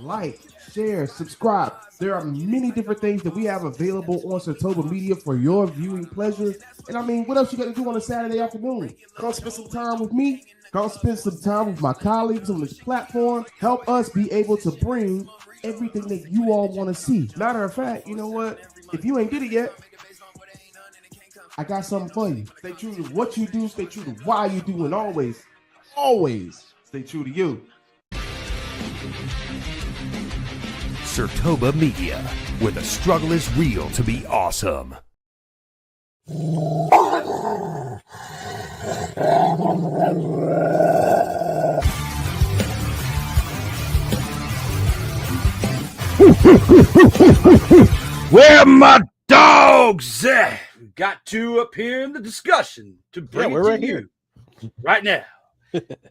Like, share, subscribe. There are many different things that we have available on Sertoba Media for your viewing pleasure. And what else you got to do on a Saturday afternoon? Come spend some time with me. Come spend some time with my colleagues on this platform. Help us be able to bring everything that you all want to see. Matter of fact, you know what? If you ain't did it yet, I got something for you. Stay true to what you do. Stay true to why you do, and always stay true to you. Sertoba Media, where the struggle is real to be awesome. Where my dogs at? Got to appear in the discussion to bring we're it to right you here. right now.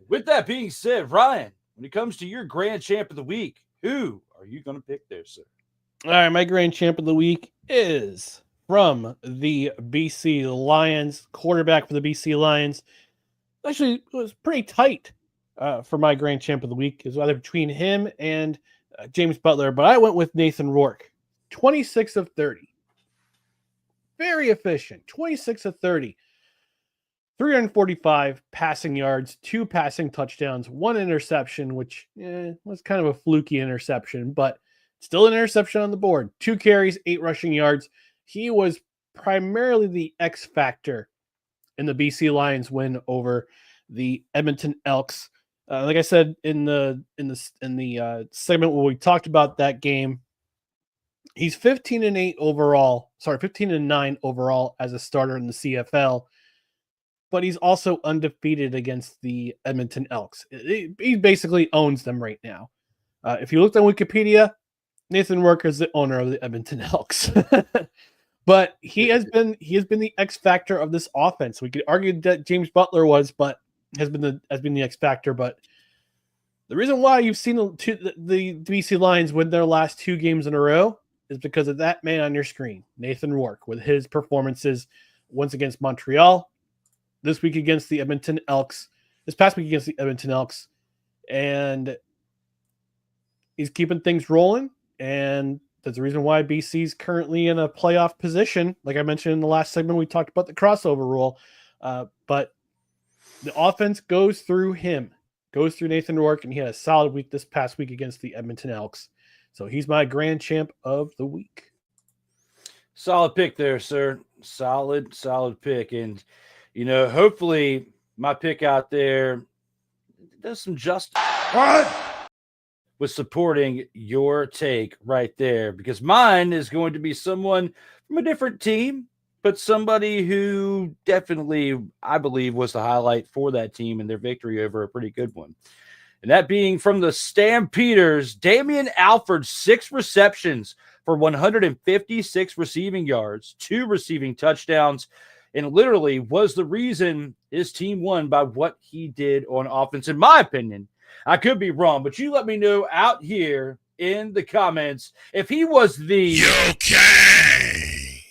With that being said, Ryan, when it comes to your Grand Champ of the Week, who are you going to pick there, sir? All right, my Grand Champ of the Week is from the BC Lions, quarterback for the BC Lions. Actually, it was pretty tight for my Grand Champ of the Week. It was either between him and James Butler, but I went with Nathan Rourke. 26 of 30. Very efficient. 26 of 30. 345 passing yards, 2 passing touchdowns, 1 interception, which was kind of a fluky interception, but still an interception on the board. 2 carries, 8 rushing yards. He was primarily the X factor in the BC Lions win over the Edmonton Elks. Like I said in the segment where we talked about that game, he's 15-8 overall. 15-9 overall as a starter in the CFL. But he's also undefeated against the Edmonton Elks. He basically owns them right now. If you looked on Wikipedia, Nathan Rourke is the owner of the Edmonton Elks. But he has been the X factor of this offense. We could argue that James Butler has been the X factor. But the reason why you've seen the BC Lions win their last 2 games in a row is because of that man on your screen, Nathan Rourke, with his performances once against Montreal, this week against the Edmonton Elks, this past week against the Edmonton Elks, and he's keeping things rolling, and that's the reason why BC's currently in a playoff position. Like I mentioned in the last segment, we talked about the crossover rule, but the offense goes through him, goes through Nathan Rourke, and he had a solid week this past week against the Edmonton Elks. So he's my Grand Champ of the Week. Solid pick there, sir. Solid pick. And, hopefully my pick out there does some justice with supporting your take right there, because mine is going to be someone from a different team, but somebody who definitely, I believe, was the highlight for that team and their victory over a pretty good one. And that being from the Stampeders, Damian Alford, 6 receptions for 156 receiving yards, 2 receiving touchdowns, and literally was the reason his team won by what he did on offense, in my opinion. I could be wrong, but you let me know out here in the comments if he was the okay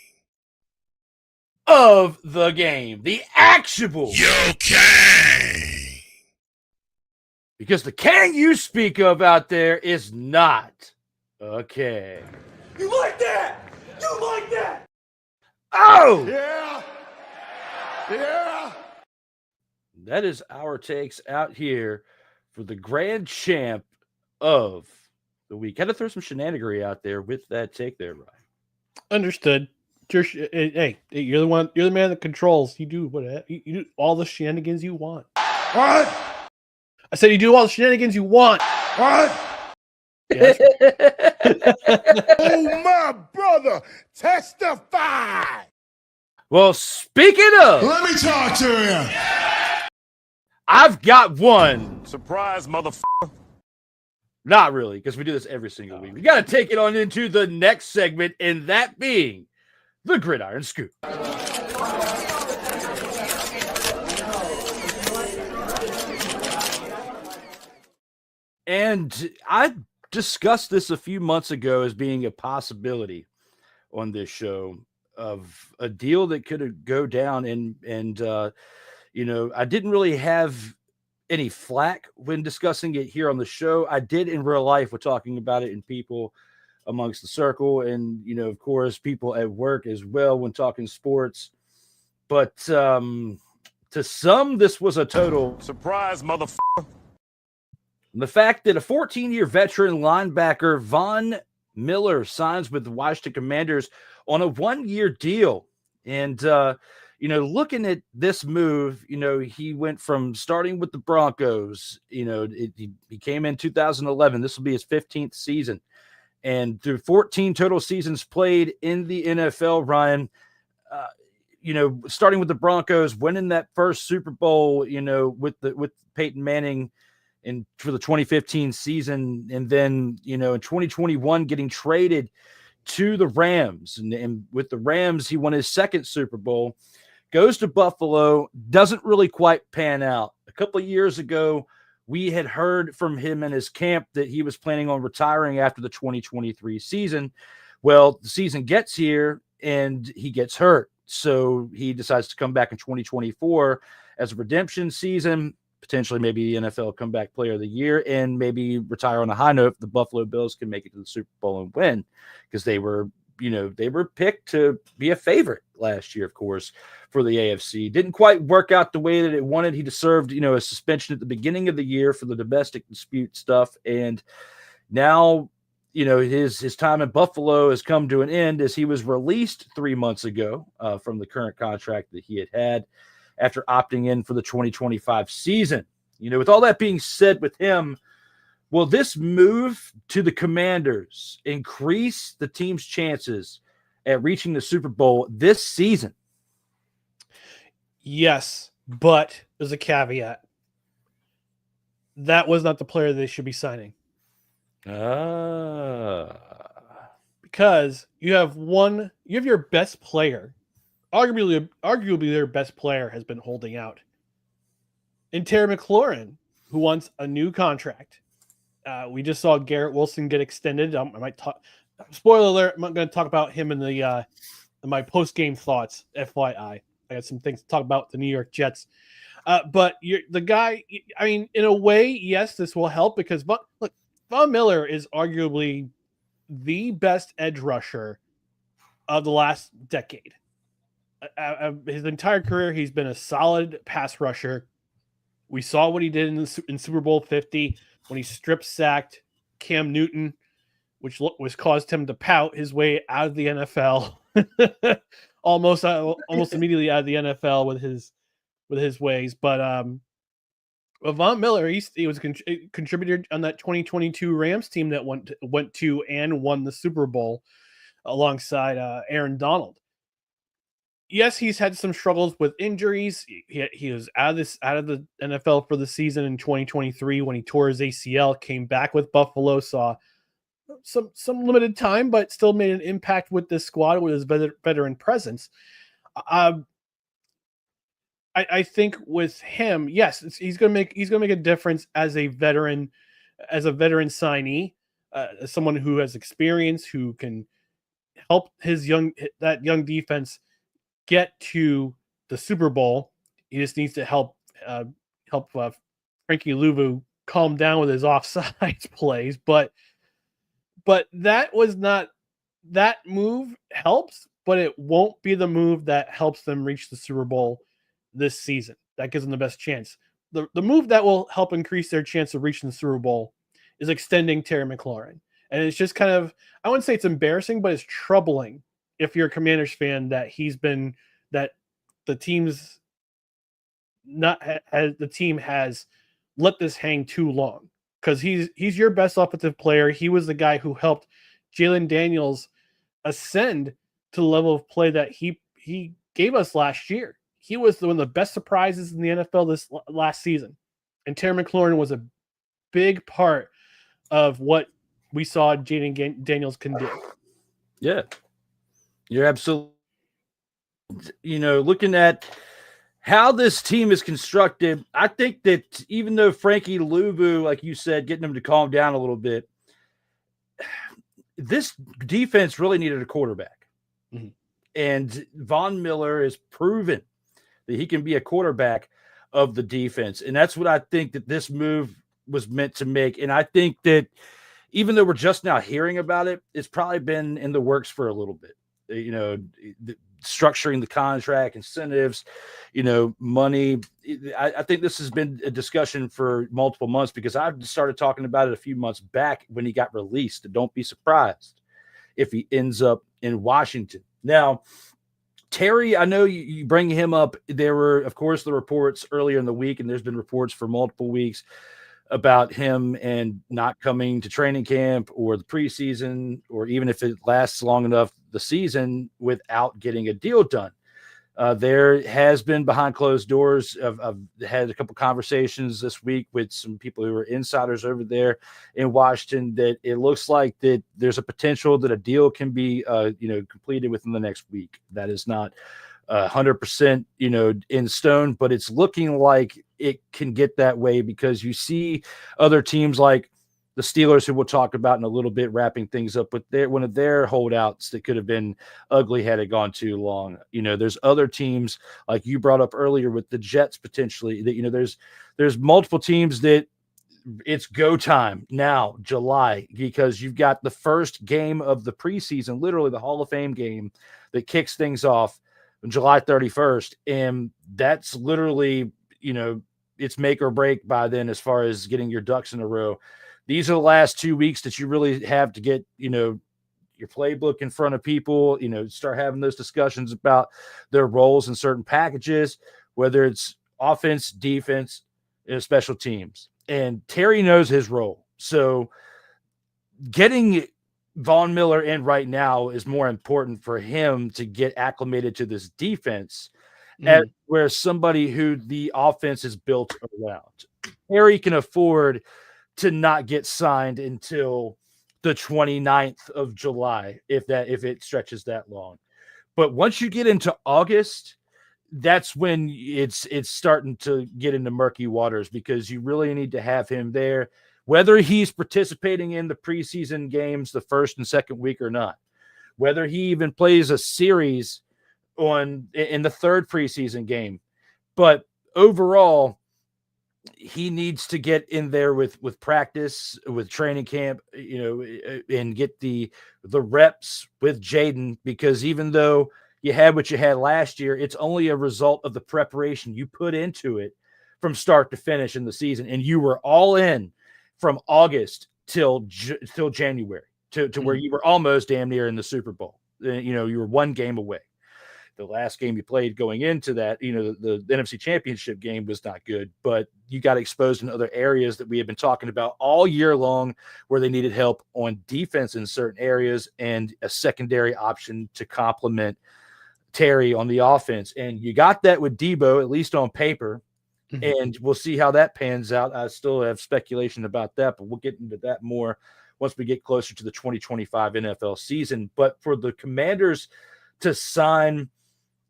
of the game, the actual okay. Because the Kang you speak of out there is not okay. You like that? You like that? Oh! Yeah. That is our takes out here for the Grand Champ of the Week. Had to throw some shenanigery out there with that take there, Ryan. Understood. Hey, you're the man that controls. You do whatever. You do all the shenanigans you want. What? I said you do all the shenanigans you want. What? Yeah, Oh, my brother, testify. Well, speaking of, Let me talk to you. I've got one. Surprise, motherfucker. Not really, because we do this every single week. We got to take it on into the next segment, and that being the Gridiron Scoop. And I discussed this a few months ago as being a possibility on this show of a deal that could go down. And I didn't really have any flack when discussing it here on the show. I did in real life with talking about it and people amongst the circle and, of course, people at work as well when talking sports. But to some, this was a total surprise, motherfucker. The fact that a 14-year veteran linebacker, Von Miller, signs with the Washington Commanders on a 1-year deal. And, looking at this move, he went from starting with the Broncos, he came in 2011. This will be his 15th season. And through 14 total seasons played in the NFL, Ryan, starting with the Broncos, winning that first Super Bowl, with Peyton Manning for the 2015 season. And then, in 2021, getting traded to the Rams. And with the Rams, he won his second Super Bowl. Goes to Buffalo, doesn't really quite pan out. A couple of years ago, we had heard from him in his camp that he was planning on retiring after the 2023 season. Well, the season gets here and he gets hurt. So he decides to come back in 2024 as a redemption season, potentially maybe NFL comeback player of the year, and maybe retire on a high note if the Buffalo Bills can make it to the Super Bowl and win, because they were picked to be a favorite last year, of course, for the AFC. Didn't quite work out the way that it wanted. He deserved, a suspension at the beginning of the year for the domestic dispute stuff. And now, his time in Buffalo has come to an end as he was released 3 months ago from the current contract that he had after opting in for the 2025 season. With all that being said with him, will this move to the Commanders increase the team's chances at reaching the Super Bowl this season? Yes, but there's a caveat. That was not the player they should be signing. Because you have your best player. Arguably their best player has been holding out. And Terry McLaurin, who wants a new contract. We just saw Garrett Wilson get extended. I might talk. Spoiler alert! I'm not going to talk about him in the in my post game thoughts. FYI, I got some things to talk about the New York Jets. But the guy. I mean, in a way, yes, this will help because look, Von Miller is arguably the best edge rusher of the last decade. His entire career, he's been a solid pass rusher. We saw what he did in Super Bowl 50 when he strip sacked Cam Newton, which caused him to pout his way out of the NFL, almost immediately out of the NFL with his ways. But Von Miller, he was a contributor on that 2022 Rams team that went to and won the Super Bowl alongside Aaron Donald. Yes, he's had some struggles with injuries. He was out of the NFL for the season in 2023 when he tore his ACL, came back with Buffalo, saw some limited time, but still made an impact with this squad with his veteran presence. I think with him, yes, he's going to make a difference as a veteran signee, as someone who has experience, who can help that young defense get to the Super Bowl. He just needs to help Frankie Louvu calm down with his offsides plays. But that move helps, but it won't be the move that helps them reach the Super Bowl this season. That gives them the best chance. The move that will help increase their chance of reaching the Super Bowl is extending Terry McLaurin. And it's just kind of, I wouldn't say it's embarrassing, but it's troubling if you're a Commanders fan that the team has let this hang too long, because he's your best offensive player. He was the guy who helped Jalen Daniels ascend to the level of play that he gave us last year. He was one of the best surprises in the NFL this last season, and Terry McLaurin was a big part of what we saw Jalen Daniels can do. Yeah. You're absolutely, looking at how this team is constructed, I think that even though Frankie Louvu, like you said, getting him to calm down a little bit, this defense really needed a quarterback. Mm-hmm. And Von Miller has proven that he can be a quarterback of the defense. And that's what I think that this move was meant to make. And I think that even though we're just now hearing about it, it's probably been in the works for a little bit. Structuring the contract, incentives, money. I think this has been a discussion for multiple months, because I've started talking about it a few months back when he got released. Don't be surprised if he ends up in Washington. Now, Terry, I know you bring him up. There were, of course, the reports earlier in the week, and there's been reports for multiple weeks about him and not coming to training camp or the preseason, or even if it lasts long enough, the season, without getting a deal done. There has been behind closed doors. I've had a couple conversations this week with some people who are insiders over there in Washington that it looks like that there's a potential that a deal can be, completed within the next week. That is not 100%, in stone, but it's looking like it can get that way because you see other teams like the Steelers, who we'll talk about in a little bit, wrapping things up with one of their holdouts that could have been ugly had it gone too long. There's other teams like you brought up earlier with the Jets potentially that, there's multiple teams that it's go time now, July, because you've got the first game of the preseason, literally the Hall of Fame game that kicks things off on July 31st. And that's literally, it's make or break by then as far as getting your ducks in a row. These are the last 2 weeks that you really have to get, your playbook in front of people, start having those discussions about their roles in certain packages, whether it's offense, defense, special teams. And Terry knows his role. So getting Von Miller in right now is more important for him to get acclimated to this defense, where somebody who the offense is built around. Terry can afford to not get signed until the 29th of July, if it stretches that long. But once you get into August, that's when it's starting to get into murky waters, because you really need to have him there, whether he's participating in the preseason games the first and second week or not, whether he even plays a series in the third preseason game. But overall, he needs to get in there with practice, with training camp, and get the reps with Jaden, because even though you had what you had last year, it's only a result of the preparation you put into it from start to finish in the season. And you were all in from August till January to where you were almost damn near in the Super Bowl. You were one game away. The last game you played going into that, the NFC Championship game was not good, but you got exposed in other areas that we have been talking about all year long, where they needed help on defense in certain areas and a secondary option to complement Terry on the offense. And you got that with Debo, at least on paper, and we'll see how that pans out. I still have speculation about that, but we'll get into that more once we get closer to the 2025 NFL season. But for the Commanders to sign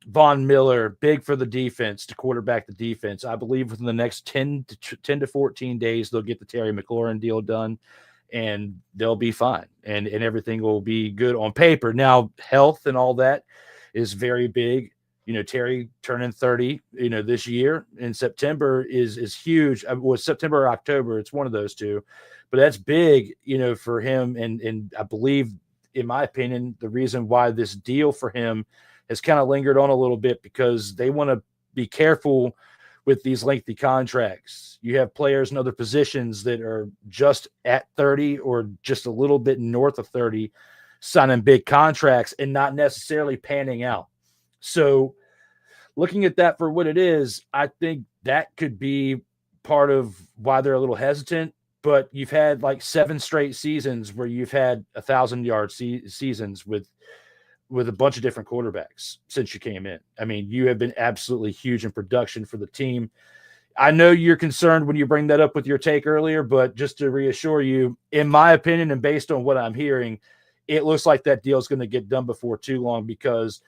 Von Miller, big for the defense, to quarterback the defense, I believe within the next 10 to 14 days, they'll get the Terry McLaurin deal done, and they'll be fine, and everything will be good on paper. Now, health and all that is very big. Terry turning 30, this year in September is huge. Was September or October? It's one of those two, but that's big, for him. And I believe, in my opinion, the reason why this deal for him has kind of lingered on a little bit, because they want to be careful with these lengthy contracts. You have players in other positions that are just at 30 or just a little bit north of 30 signing big contracts and not necessarily panning out. So looking at that for what it is, I think that could be part of why they're a little hesitant. But you've had like 7 straight seasons where you've had 1,000-yard seasons with a bunch of different quarterbacks since you came in. I mean, you have been absolutely huge in production for the team. I know you're concerned when you bring that up with your take earlier, but just to reassure you, in my opinion, and based on what I'm hearing, it looks like that deal is going to get done before too long, because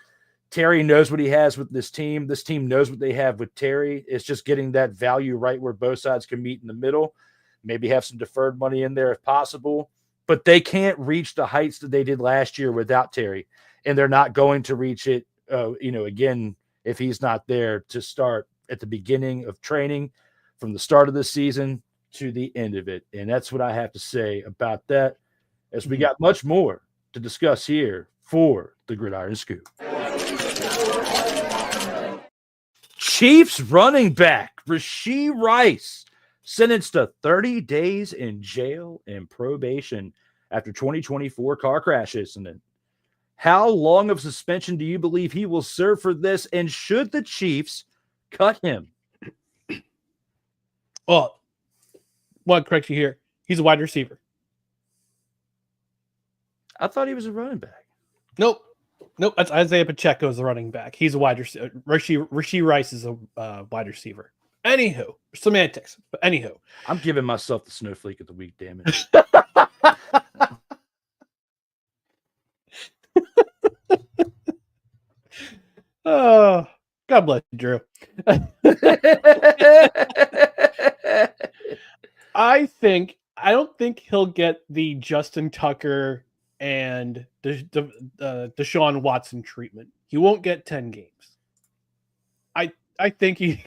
Terry knows what he has with this team. This team knows what they have with Terry. It's just getting that value right where both sides can meet in the middle, maybe have some deferred money in there if possible, but they can't reach the heights that they did last year without Terry. And they're not going to reach it, again, if he's not there to start at the beginning of training, from the start of the season to the end of it. And that's what I have to say about that, as we got much more to discuss here for the Gridiron Scoop. Chiefs running back Rashee Rice sentenced to 30 days in jail and probation after 2024 car crash incident. How long of suspension do you believe he will serve for this? And should the Chiefs cut him? Well, want to correct you here. He's a wide receiver. I thought he was a running back. Nope. That's Isaiah Pacheco is the running back. He's a wide receiver. Rashee Rice is a wide receiver. Anywho, semantics. But anywho, I'm giving myself the snowflake of the week. Damn it. Oh, God bless you, Drew. I don't think he'll get the Justin Tucker and Deshaun Watson treatment. He won't get 10 games. I think he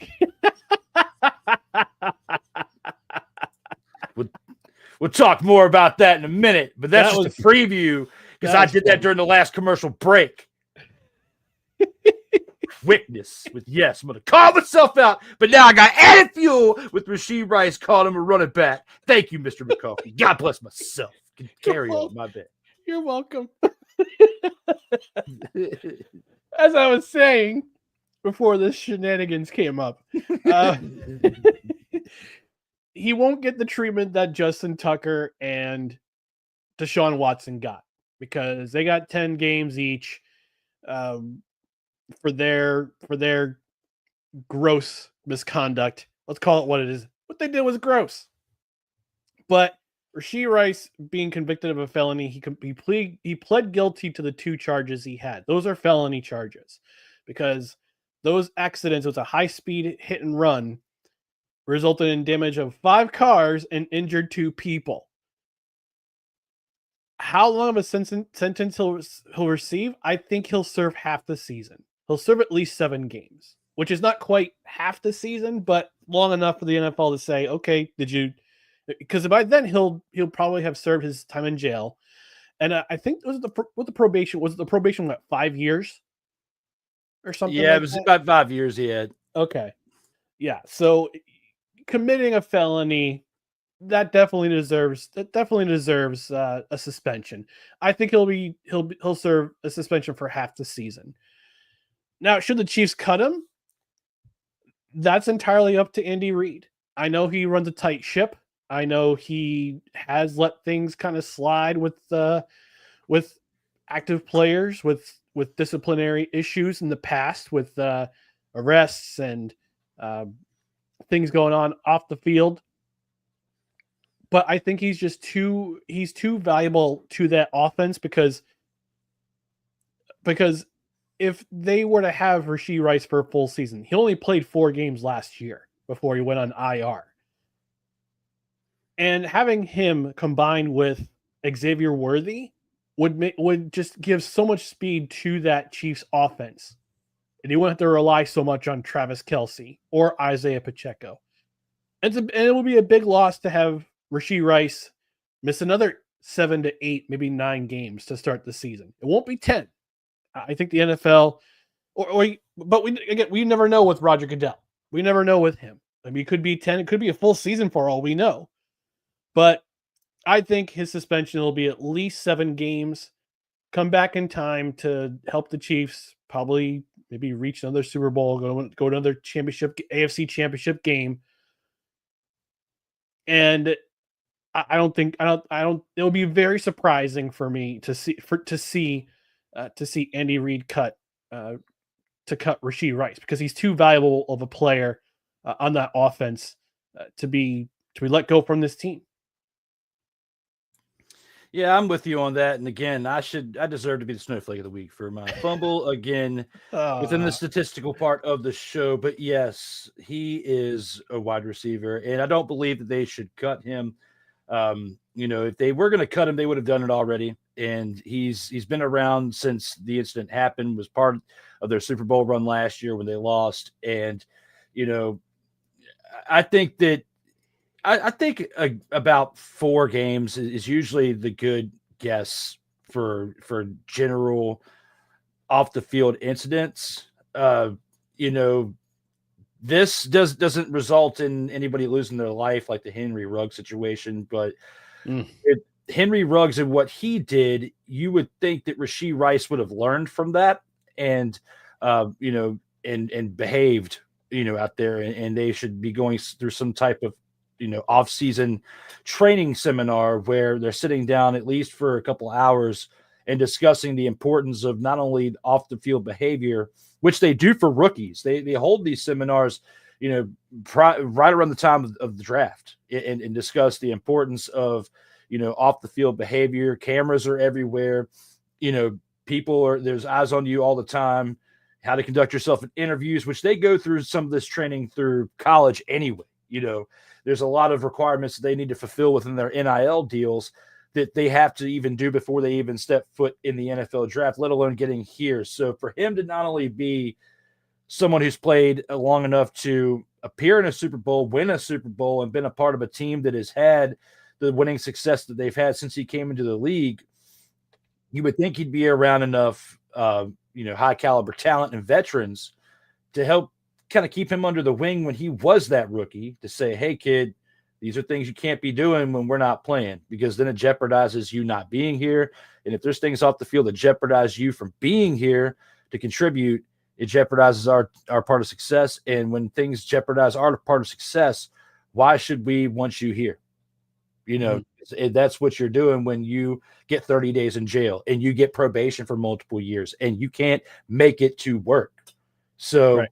We'll talk more about that in a minute, but that's just a preview because I did that funny. during the last commercial break. Quickness with yes, I'm going to call myself out, but now I got added fuel with Rashee Rice calling him a running back. Thank you, Mr. McCoffey. God bless myself. Can carry on my bit. You're welcome. As I was saying before the shenanigans came up, he won't get the treatment that Justin Tucker and Deshaun Watson got because they got 10 games each for their gross misconduct. Let's call it what it is. What they did was gross. But Rashee Rice being convicted of a felony, he pled guilty to the 2 charges he had. Those are felony charges because those accidents, it was a high-speed hit and run, resulted in damage of 5 cars and injured 2 people. How long of a sentence he'll receive? I think he'll serve half the season. He'll serve at least 7 games, which is not quite half the season, but long enough for the NFL to say, okay, did you? Because by then he'll probably have served his time in jail, and I think the probation was 5 years or something. Yeah, like it was that? about 5 years he had. Okay, yeah. So committing a felony that definitely deserves a suspension. I think he'll serve a suspension for half the season. Now, should the Chiefs cut him? That's entirely up to Andy Reid. I know he runs a tight ship. I know he has let things kind of slide with active players, with disciplinary issues in the past, with arrests and things going on off the field. But I think he's too valuable to that offense because if they were to have Rashee Rice for a full season, he only played 4 games last year before he went on IR. And having him combined with Xavier Worthy would just give so much speed to that Chiefs offense. And he wouldn't have to rely so much on Travis Kelce or Isaiah Pacheco. And it would be a big loss to have Rashee Rice miss another 7 to 8, maybe 9 games to start the season. It won't be 10. I think the NFL, but we never know with Roger Goodell. We never know with him. I mean, it could be 10. It could be a full season for all we know. But I think his suspension will be at least 7 games. Come back in time to help the Chiefs probably maybe reach another Super Bowl, go to another AFC championship game. And it would be very surprising for me to see Andy Reid cut Rashee Rice because he's too valuable of a player on that offense to be let go from this team. Yeah, I'm with you on that. And again, I deserve to be the snowflake of the week for my fumble again within the statistical part of the show. But yes, he is a wide receiver, and I don't believe that they should cut him. If they were going to cut him, they would have done it already. And he's been around since the incident happened, was part of their Super Bowl run last year when they lost. And, I think that about 4 games is usually the good guess for general off the field incidents. This doesn't result in anybody losing their life like the Henry Ruggs situation, but Henry Ruggs and what he did, you would think that Rashee Rice would have learned from that and, and behaved, out there, and they should be going through some type of, off-season training seminar where they're sitting down at least for a couple hours and discussing the importance of not only off the field behavior, which they do for rookies. They hold these seminars, right around the time of the draft and discuss the importance of, off the field behavior. Cameras are everywhere. There's eyes on you all the time, how to conduct yourself in interviews, which they go through some of this training through college anyway. There's a lot of requirements that they need to fulfill within their NIL deals that they have to even do before they even step foot in the NFL draft, let alone getting here. So for him to not only be someone who's played long enough to appear in a Super Bowl, win a Super Bowl, and been a part of a team that has had the winning success that they've had since he came into the league, you would think he'd be around enough, high caliber talent and veterans to help kind of keep him under the wing when he was that rookie, to say, hey, kid, these are things you can't be doing when we're not playing, because then it jeopardizes you not being here. And if there's things off the field that jeopardize you from being here to contribute, it jeopardizes our part of success. And when things jeopardize our part of success, why should we want you here? That's what you're doing when you get 30 days in jail and you get probation for multiple years and you can't make it to work. So Right.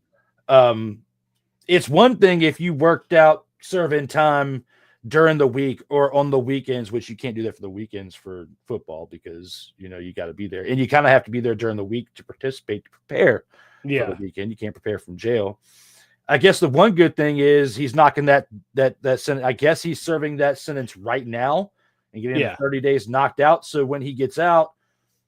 It's one thing if you worked out serving time during the week or on the weekends, which you can't do that for the weekends for football because, you got to be there. And you kind of have to be there during the week to participate, to prepare for the weekend. You can't prepare from jail. I guess the one good thing is he's knocking that sentence. I guess he's serving that sentence right now and getting 30 days knocked out. So when he gets out,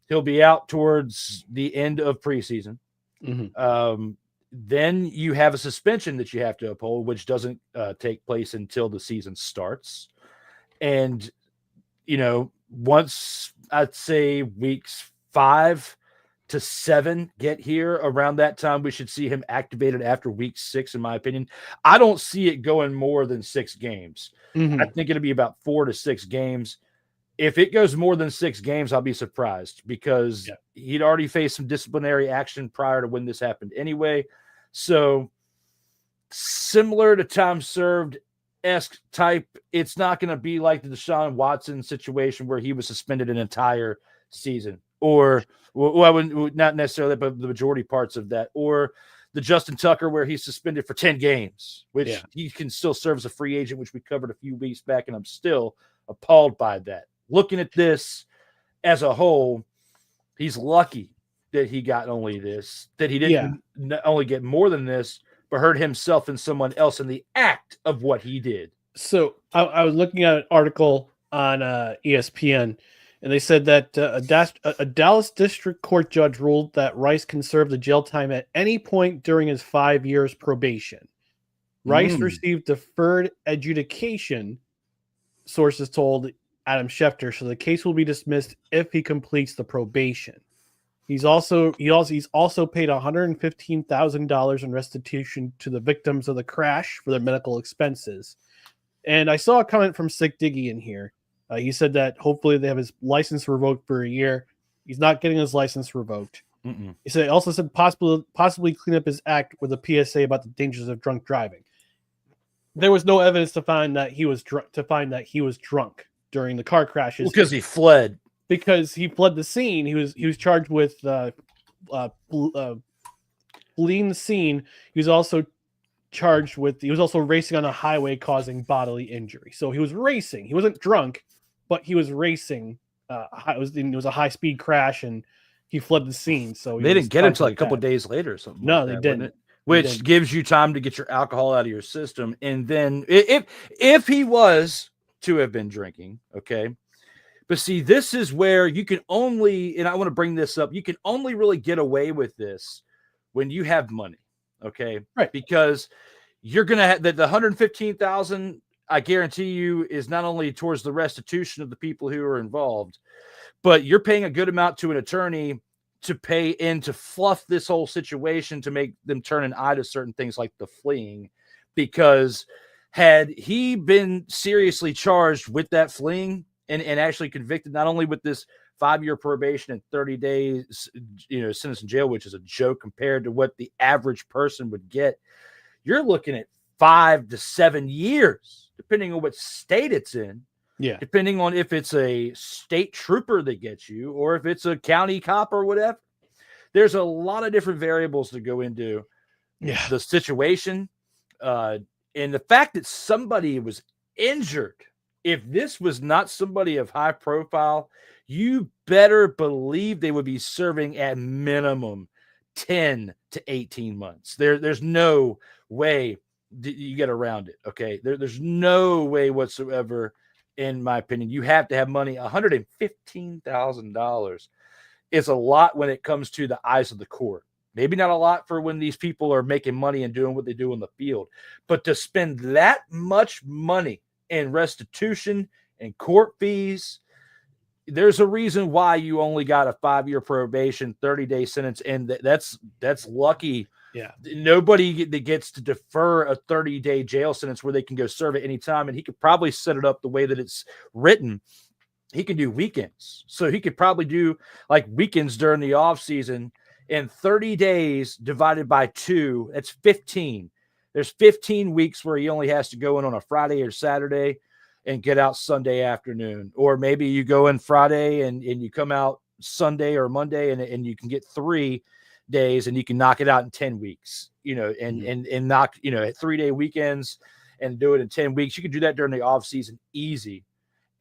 he'll be out towards the end of preseason. Mm-hmm. Then you have a suspension that you have to uphold, which doesn't take place until the season starts. And, once I'd say weeks 5 to 7 get here, around that time, we should see him activated after week 6, in my opinion. I don't see it going more than 6 games. Mm-hmm. I think it'll be about 4 to 6 games. If it goes more than 6 games, I'll be surprised because he'd already faced some disciplinary action prior to when this happened anyway. So similar to time served-esque type, it's not going to be like the Deshaun Watson situation where he was suspended an entire season, or not necessarily, but the majority parts of that, or the Justin Tucker where he's suspended for 10 games, which he can still serve as a free agent, which we covered a few weeks back, and I'm still appalled by that. Looking at this as a whole, he's lucky that he got only this, that he didn't only get more than this, but hurt himself and someone else in the act of what he did. So I was looking at an article on ESPN, and they said that a Dallas District Court judge ruled that Rice can serve the jail time at any point during his 5 years probation. Rice received deferred adjudication, sources told Adam Schefter, so the case will be dismissed if he completes the probation. He's also paid $115,000 in restitution to the victims of the crash for their medical expenses. And I saw a comment from Sick Diggy in here. He said that hopefully they have his license revoked for a year. He's not getting his license revoked. He said possibly clean up his act with a PSA about the dangers of drunk driving. There was no evidence to find that he was drunk during the car crashes because he fled. Because he fled the scene. He was charged with fleeing the scene. He was also racing on a highway causing bodily injury. So he was racing. He wasn't drunk, but he was racing. It was a high speed crash, and he fled the scene. So they didn't get him until like a couple of days later or something. No, they didn't. Which gives you time to get your alcohol out of your system, and then if he was to have been drinking, okay. But see, this is where you can only, and I want to bring this up, you can only really get away with this when you have money, okay? Right. Because you're going to have the $115,000, I guarantee you, is not only towards the restitution of the people who are involved, but you're paying a good amount to an attorney to pay in to fluff this whole situation to make them turn an eye to certain things like the fleeing. Because had he been seriously charged with that fleeing, and actually convicted not only with this 5-year probation and 30 days, sentence in jail, which is a joke compared to what the average person would get. You're looking at 5 to 7 years, depending on what state it's in. Yeah. Depending on if it's a state trooper that gets you or if it's a county cop or whatever. There's a lot of different variables to go into the situation. And the fact that somebody was injured, if this was not somebody of high profile, you better believe they would be serving at minimum 10 to 18 months. There's no way you get around it. Okay. There's no way whatsoever. In my opinion, you have to have money. $115,000 is a lot when it comes to the eyes of the court. Maybe not a lot for when these people are making money and doing what they do on the field, but to spend that much money in restitution and court fees, there's a reason why you only got a 5-year probation, 30-day sentence, and that's lucky. Yeah. Nobody that gets to defer a 30-day jail sentence where they can go serve at any time. And he could probably set it up the way that it's written. He can do weekends. So he could probably do like weekends during the off season, and 30 days divided by 2, that's 15. There's 15 weeks where he only has to go in on a Friday or Saturday and get out Sunday afternoon. Or maybe you go in Friday and you come out Sunday or Monday and you can get 3 days and you can knock it out in 10 weeks, and knock, at 3-day weekends and do it in 10 weeks. You can do that during the off season easy.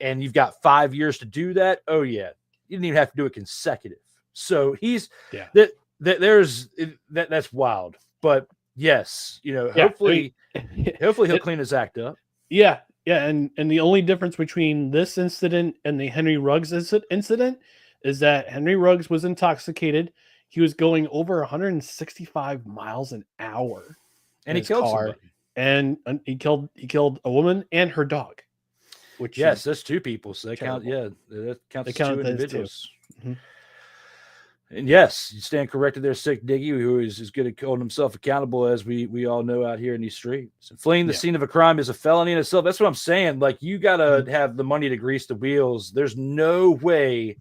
And you've got 5 years to do that. Oh yeah. You didn't even have to do it consecutive. So that's wild, but yes, hopefully he'll clean his act up. Yeah. Yeah. And the only difference between this incident and the Henry Ruggs incident is that Henry Ruggs was intoxicated. He was going over 165 miles an hour, and he killed somebody. And he killed a woman and her dog. Which that's 2 people. So that counts. Yeah, that counts as 2 individuals. Mm-hmm. And yes, you stand corrected there, Sick Diggy, who is as good at holding himself accountable as we all know out here in these streets. And fleeing the scene of a crime is a felony in itself. That's what I'm saying. Like, you got to have the money to grease the wheels. There's no way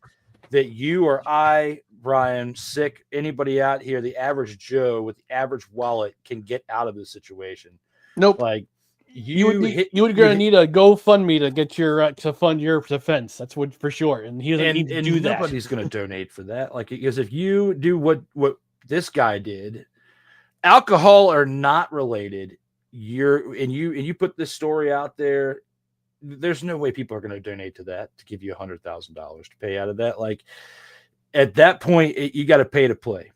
that you or I, Brian, Sick, anybody out here, the average Joe with the average wallet can get out of this situation. Nope. Like, you would need a GoFundMe to get your to fund your defense. That's what for sure. And he doesn't need to do that. Nobody's going to donate for that. Like, because if you do what this guy did, alcohol or not related, you put this story out there, there's no way people are going to donate to that to give you $100,000 to pay out of that. Like, at that point, you got to pay to play.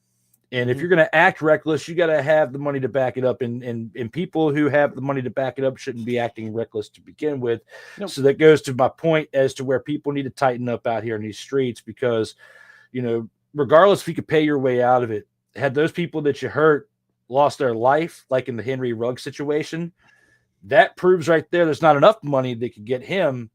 And if you're going to act reckless, you got to have the money to back it up. And people who have the money to back it up shouldn't be acting reckless to begin with. Nope. So that goes to my point as to where people need to tighten up out here in these streets, because, regardless if you could pay your way out of it, had those people that you hurt lost their life, like in the Henry Ruggs situation, that proves right there there's not enough money that could get him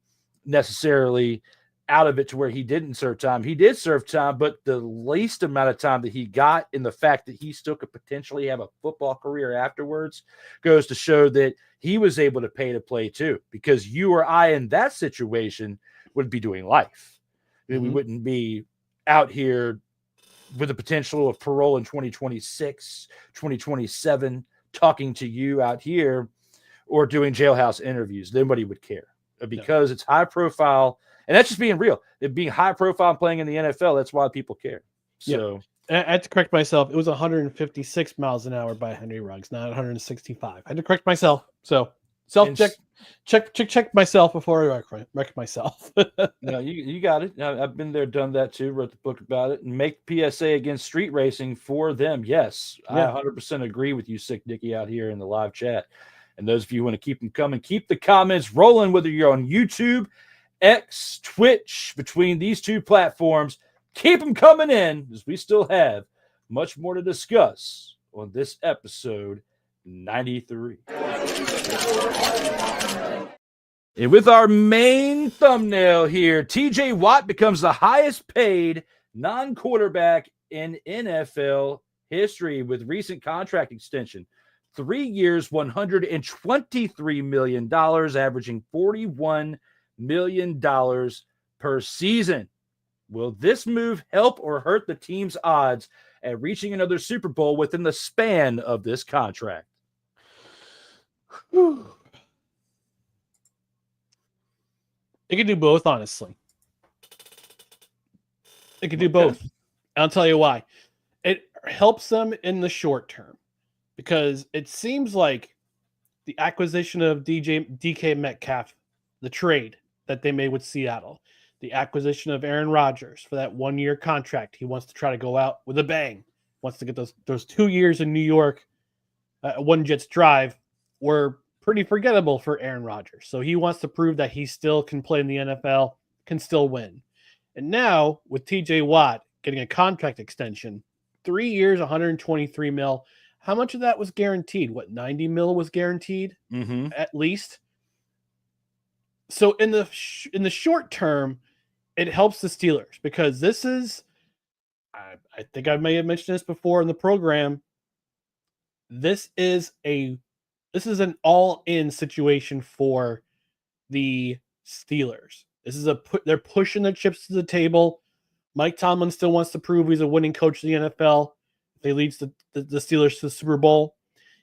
necessarily out of it to where he didn't serve time. He did serve time, but the least amount of time that he got, in the fact that he still could potentially have a football career afterwards, goes to show that he was able to pay to play too, because you or I in that situation would be doing life. We wouldn't be out here with the potential of parole in 2026, 2027, talking to you out here or doing jailhouse interviews. Nobody would care, because it's high profile. And that's just being real. It being high profile and playing in the NFL, that's why people care. So I had to correct myself. It was 156 miles an hour by Henry Ruggs, not 165. I had to correct myself. So check myself before I correct myself. No, you got it. I've been there, done that too. Wrote the book about it, and make PSA against street racing for them. Yes, I 100% agree with you, Sick Dicky, out here in the live chat. And those of you who want to keep them coming, keep the comments rolling, whether you're on YouTube, X, Twitch, between these 2 platforms. Keep them coming in, as we still have much more to discuss on this episode 93. And with our main thumbnail here, TJ Watt becomes the highest paid non-quarterback in NFL history with recent contract extension. 3 years, $123 million, averaging $41 million per season. Will this move help or hurt the team's odds at reaching another Super Bowl within the span of this contract? It could do both, honestly. It could do both. I'll tell you why. It helps them in the short term because it seems like the acquisition of DK Metcalf, the trade that they made with Seattle, the acquisition of Aaron Rodgers for that 1-year contract. He wants to try to go out with a bang. Wants to get those 2 years in New York, one Jets drive, were pretty forgettable for Aaron Rodgers. So he wants to prove that he still can play in the NFL, can still win. And now with TJ Watt getting a contract extension, 3 years, 123 mil. How much of that was guaranteed? 90 mil was guaranteed at least. So in the short term, it helps the Steelers because this is, I think I may have mentioned this before in the program. This is an all-in situation for the Steelers. This is they're pushing their chips to the table. Mike Tomlin still wants to prove he's a winning coach in the NFL. If he leads the Steelers to the Super Bowl,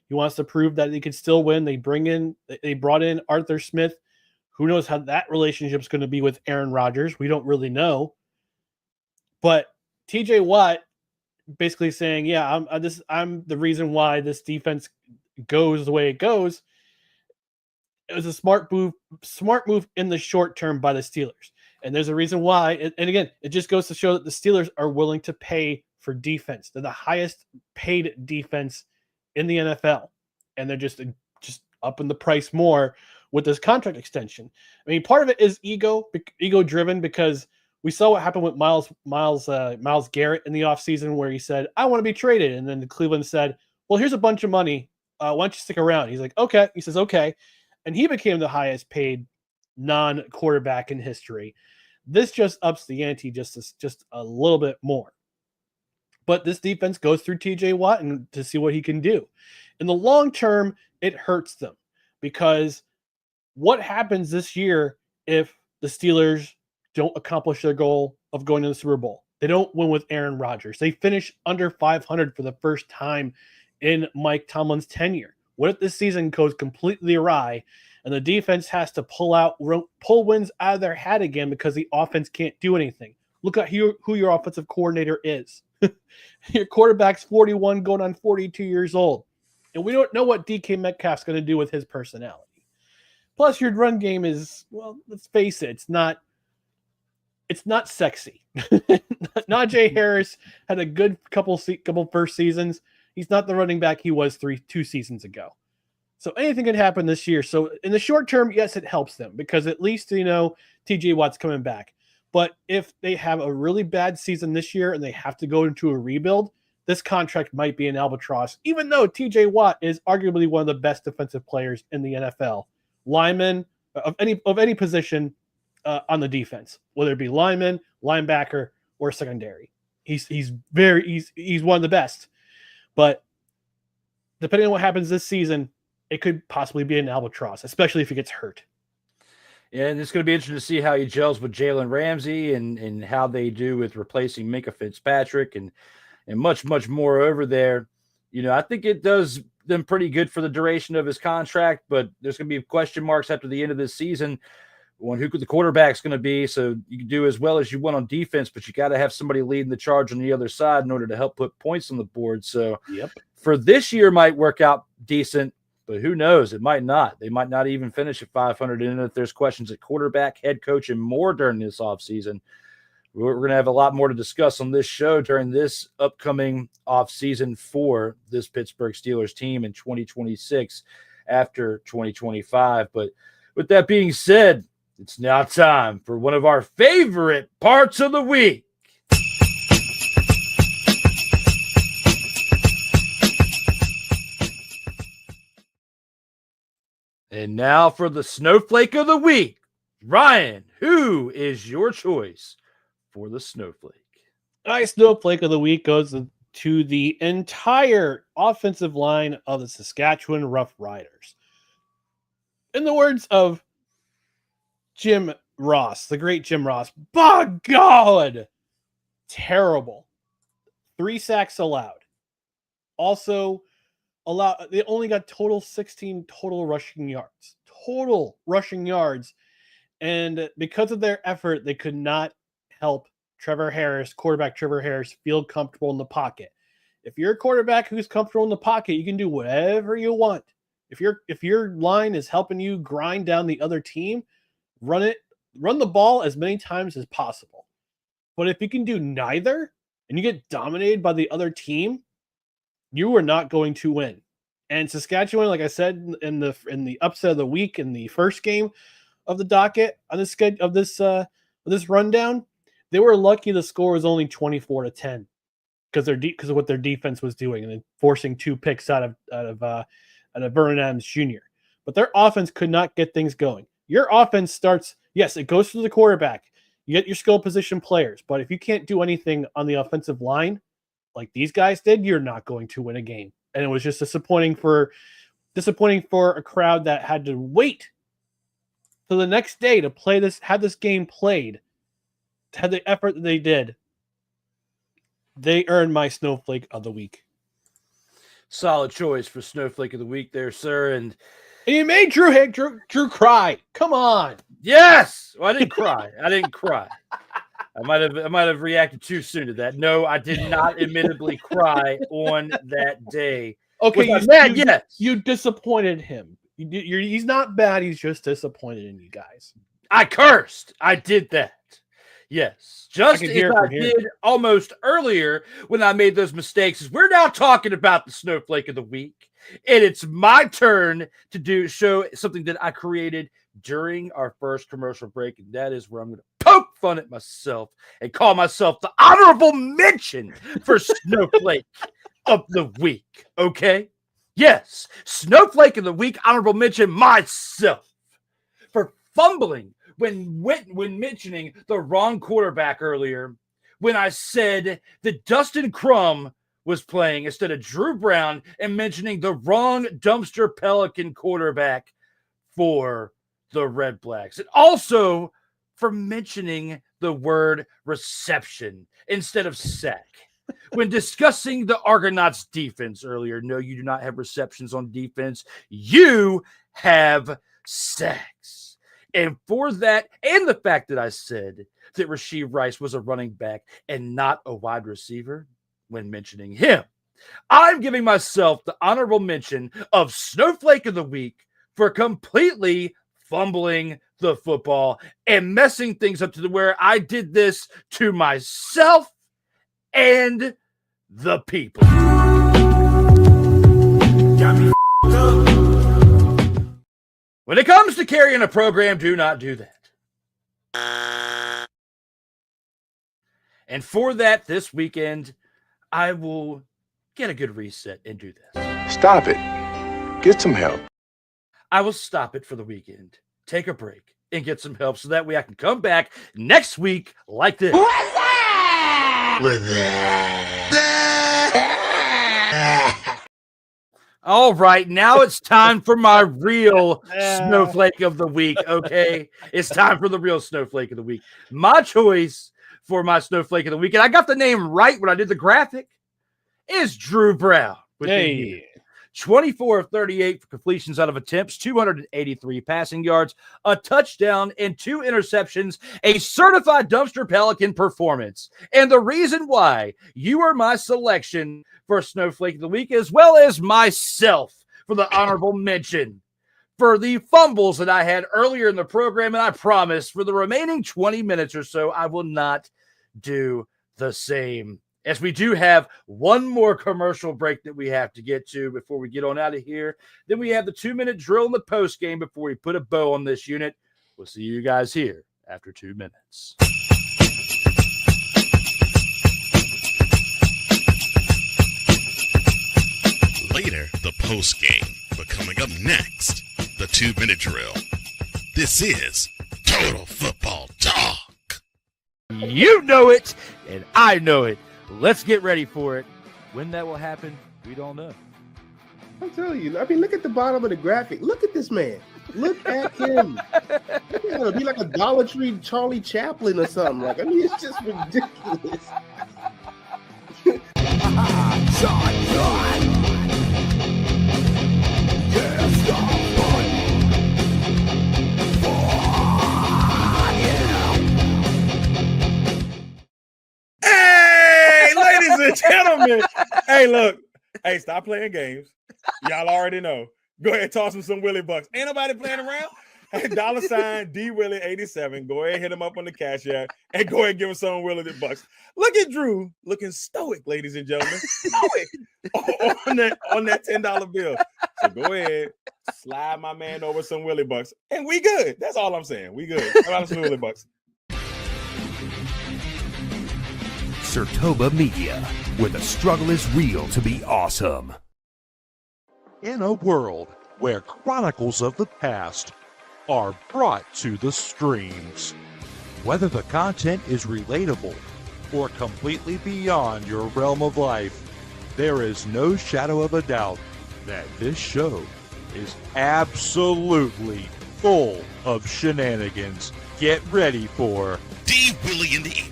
he wants to prove that he can still win. They brought in Arthur Smith. Who knows how that relationship is going to be with Aaron Rodgers? We don't really know. But TJ Watt basically saying, "Yeah, I'm the reason why this defense goes the way it goes." It was a smart move in the short term by the Steelers. And there's a reason why. And again, it just goes to show that the Steelers are willing to pay for defense. They're the highest paid defense in the NFL. And they're just upping the price more with this contract extension. I mean, part of it is ego driven because we saw what happened with Myles Garrett in the offseason where he said, "I want to be traded." And then Cleveland said, "Well, here's a bunch of money. Why don't you stick around?" He's like, "Okay." He says, "Okay." And he became the highest paid non-quarterback in history. This just ups the ante just a little bit more. But this defense goes through TJ Watt and to see what he can do. In the long term, it hurts them because what happens this year if the Steelers don't accomplish their goal of going to the Super Bowl? They don't win with Aaron Rodgers. They finish under 500 for the first time in Mike Tomlin's tenure. What if this season goes completely awry and the defense has to pull wins out of their hat again because the offense can't do anything? Look at who your offensive coordinator is. Your quarterback's 41 going on 42 years old. And we don't know what DK Metcalf's going to do with his personality. Plus, your run game is, well, let's face it, it's not sexy. Najee Harris had a good couple first seasons. He's not the running back he was 2 seasons ago. So anything can happen this year. So in the short term, yes, it helps them because at least, TJ Watt's coming back. But if they have a really bad season this year and they have to go into a rebuild, this contract might be an albatross, even though TJ Watt is arguably one of the best defensive players in the NFL. Lineman of any position on the defense, whether it be lineman, linebacker, or secondary. He's one of the best. But depending on what happens this season, it could possibly be an albatross, especially if he gets hurt. Yeah, and it's going to be interesting to see how he gels with Jalen Ramsey and how they do with replacing Minkah Fitzpatrick and much, much more over there. I think it does them pretty good for the duration of his contract, but there's going to be question marks after the end of this season on who the quarterback's going to be. So you can do as well as you want on defense, but you got to have somebody leading the charge on the other side in order to help put points on the board. So for this year might work out decent, but who knows? It might not. They might not even finish at 500. And if there's questions at quarterback, head coach, and more during this offseason, we're going to have a lot more to discuss on this show during this upcoming offseason for this Pittsburgh Steelers team in 2026 after 2025. But with that being said, it's now time for one of our favorite parts of the week. And now for the Snowflake of the Week. Ryan, who is your choice for the Snowflake? My Snowflake of the Week goes to the entire offensive line of the Saskatchewan Roughriders. In the words of Jim Ross, the great Jim Ross. By God, terrible. 3 sacks allowed. Also, they only got total 16 total rushing yards. Total rushing yards. And because of their effort, they could not help quarterback Trevor Harris, feel comfortable in the pocket. If you're a quarterback who's comfortable in the pocket, you can do whatever you want. If your line is helping you grind down the other team, run the ball as many times as possible. But if you can do neither and you get dominated by the other team, you are not going to win. And Saskatchewan, like I said in the upset of the week in the first game of the docket on this this rundown, they were lucky the score was only 24-10 because of what their defense was doing and then forcing 2 picks out of Vernon Adams Jr. But their offense could not get things going. Your offense starts, yes, it goes through the quarterback. You get your skill position players, but if you can't do anything on the offensive line like these guys did, you're not going to win a game. And it was just disappointing for a crowd that had to wait till the next day to have this game played, had the effort that they did. They earned my Snowflake of the Week. Solid choice for Snowflake of the Week there, sir. And you made Drew cry. Come on. Yes. Well, I didn't cry. I might have reacted too soon to that. No, I did not admittedly cry on that day. Okay, you disappointed him. He's not bad. He's just disappointed in you guys. I cursed. I did that. Yes, just as I did almost earlier when I made those mistakes. We're now talking about the Snowflake of the Week, and it's my turn to show something that I created during our first commercial break, and that is where I'm going to poke fun at myself and call myself the honorable mention for Snowflake of the Week. Okay? Yes, Snowflake of the Week, honorable mention myself for fumbling when mentioning the wrong quarterback earlier, when I said that Dustin Crum was playing instead of Drew Brown and mentioning the wrong dumpster Pelican quarterback for the Red Blacks. And also for mentioning the word reception instead of sack. When discussing the Argonauts defense earlier, no, you do not have receptions on defense. You have sacks. And for that, and the fact that I said that Rashee Rice was a running back and not a wide receiver when mentioning him, I'm giving myself the honorable mention of Snowflake of the Week for completely fumbling the football and messing things up to where I did this to myself and the people. When it comes to carrying a program, do not do that. And for that, this weekend, I will get a good reset and do this. Stop it. Get some help. I will stop it for the weekend, take a break, and get some help so that way I can come back next week like this. What's that? With that. All right, now it's time for my real Snowflake of the Week, okay? It's time for the real Snowflake of the Week. My choice for my Snowflake of the Week, and I got the name right when I did the graphic, is Drew Brown. Hey. 24 of 38 for completions out of attempts, 283 passing yards, a touchdown, and 2 interceptions, a certified dumpster Pelican performance. And the reason why you are my selection for Snowflake of the Week, as well as myself for the honorable mention for the fumbles that I had earlier in the program, and I promise for the remaining 20 minutes or so, I will not do the same. As we do have one more commercial break that we have to get to before we get on out of here. Then we have the 2-minute drill in the post game before we put a bow on this unit. We'll see you guys here after 2 minutes. Later, the post game. But coming up next, the 2-minute drill. This is Total Football Talk. You know it, and I know it. Let's get ready for it. When that will happen, we don't know. I'm telling you. I mean, look at the bottom of the graphic. Look at this man. Look at him. He's gonna be like a Dollar Tree Charlie Chaplin or something. Like, I mean, it's just ridiculous. Hey, ladies and gentlemen. Hey, look. Hey, stop playing games. Y'all already know. Go ahead and toss him some Willie Bucks. Ain't nobody playing around. Hey, $ D Willie 87. Go ahead and hit him up on the Cash App and go ahead and give him some Willie Bucks. Look at Drew looking stoic, ladies and gentlemen. Stoic on that $10 bill. So go ahead, slide my man over some Willie Bucks, and we good. That's all I'm saying. We good. How about some Willie Bucks? Sertoba Media, where the struggle is real to be awesome. In a world where chronicles of the past are brought to the streams, whether the content is relatable or completely beyond your realm of life, there is no shadow of a doubt that this show is absolutely full of shenanigans. Get ready for D. Willie in the evening,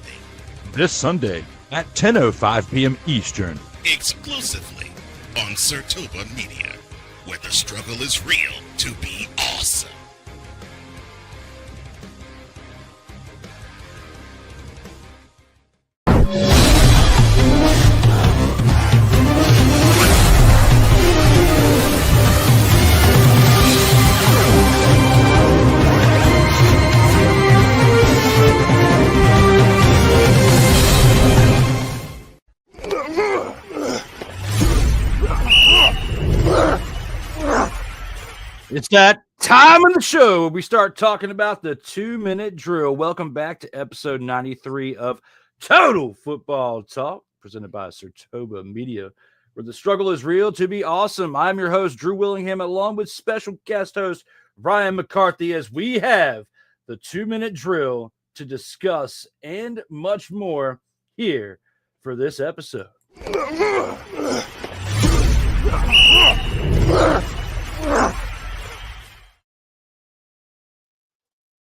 this Sunday at 10:05 p.m. Eastern, exclusively on Sertoba Media, where the struggle is real to be awesome. It's that time of the show where we start talking about the 2-minute drill. Welcome back to episode 93 of Total Football Talk, presented by Sertoba Media, where the struggle is real to be awesome. I'm your host, Drew Willingham, along with special guest host Ryan McCarthy, as we have the 2-minute drill to discuss and much more here for this episode.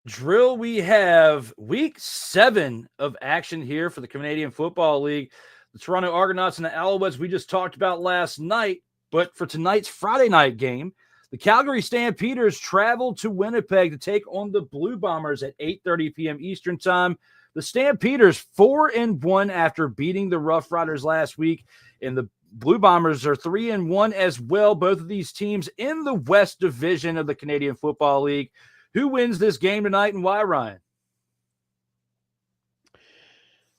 Drill, we have week 7 of action here for the Canadian Football League. The Toronto Argonauts and the Alouettes we just talked about last night, but for tonight's Friday night game, the Calgary Stampeders travel to Winnipeg to take on the Blue Bombers at 8:30 p.m. Eastern Time. The Stampeders 4-1 after beating the Rough Riders last week, and the Blue Bombers are 3-1 as well. Both of these teams in the West Division of the Canadian Football League. Who wins this game tonight and why, Ryan?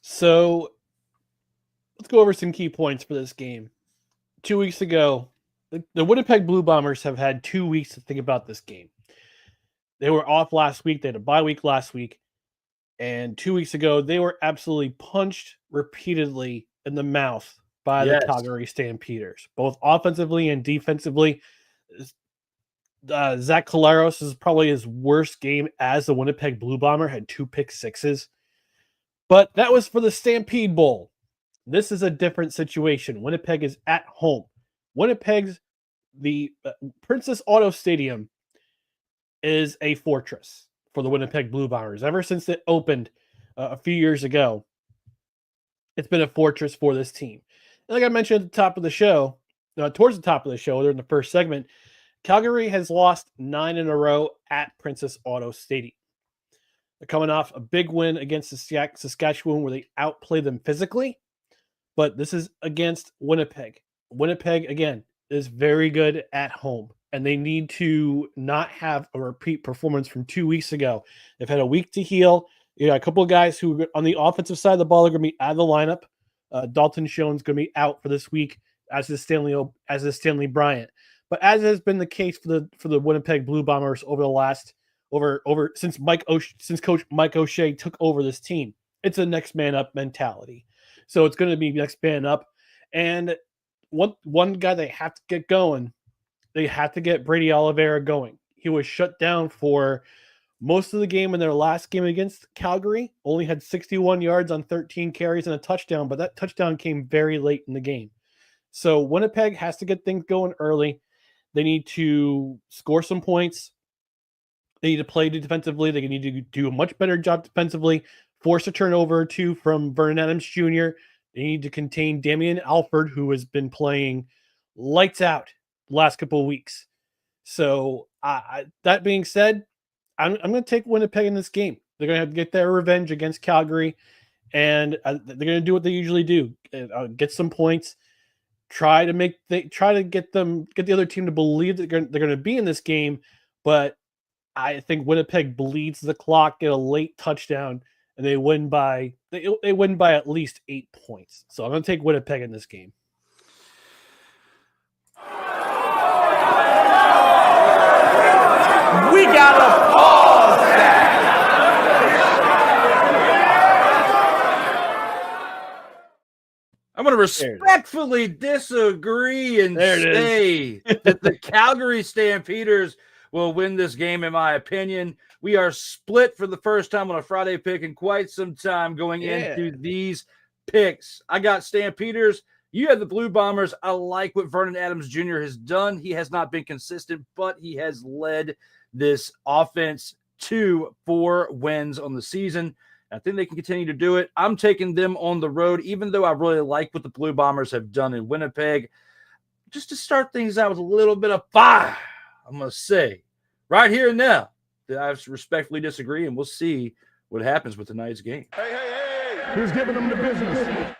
So let's go over some key points for this game. 2 weeks ago, the Winnipeg Blue Bombers have had 2 weeks to think about this game. They were off last week. They had a bye week last week. And 2 weeks ago, they were absolutely punched repeatedly in the mouth by the Calgary Stampeders, both offensively and defensively. Zach Collaros is probably his worst game as the Winnipeg Blue Bomber, had 2 pick sixes. But that was for the Stampede Bowl. This is a different situation. Winnipeg is at home. Winnipeg's, the Princess Auto Stadium is a fortress for the Winnipeg Blue Bombers. Ever since it opened a few years ago, it's been a fortress for this team. And like I mentioned at the top of the show, towards the top of the show, during the first segment, Calgary has lost 9 in a row at Princess Auto Stadium. They're coming off a big win against Saskatchewan where they outplayed them physically, but this is against Winnipeg. Winnipeg, again, is very good at home, and they need to not have a repeat performance from 2 weeks ago. They've had a week to heal. You got a couple of guys who on the offensive side of the ball are going to be out of the lineup. Dalton Schoen's going to be out for this week, as is Stanley Bryant. But as has been the case for the Winnipeg Blue Bombers over the last since Coach Mike O'Shea took over this team, it's a next man up mentality. So it's going to be next man up. And one guy they have to get going, they have to get Brady Oliveira going. He was shut down for most of the game in their last game against Calgary. Only had 61 yards on 13 carries and a touchdown, but that touchdown came very late in the game. So Winnipeg has to get things going early. They need to score some points, They need to play defensively. They need to do a much better job defensively. Force a turnover or two from Vernon Adams Jr. They need to contain Damian Alford, who has been playing lights out the last couple of weeks. So that being said, I'm going to take Winnipeg in this game. They're going to have to get their revenge against Calgary, and they're going to do what they usually do: get some points. Try to get the other team to believe that they're going to be in this game, but I think Winnipeg bleeds the clock, get a late touchdown, and they win by at least 8 points. So I'm going to take Winnipeg in this game. We gotta pause that. I'm going to respectfully disagree and say that the Calgary Stampeders will win this game, in my opinion. We are split for the first time on a Friday pick in quite some time going into these picks. I got Stampeders. You have the Blue Bombers. I like what Vernon Adams Jr. has done. He has not been consistent, but he has led this offense to 4 wins on the season. I think they can continue to do it. I'm taking them on the road, even though I really like what the Blue Bombers have done in Winnipeg. Just to start things out with a little bit of fire, I'm going to say right here and now that I respectfully disagree, and we'll see what happens with tonight's game. Hey. Who's giving them the business?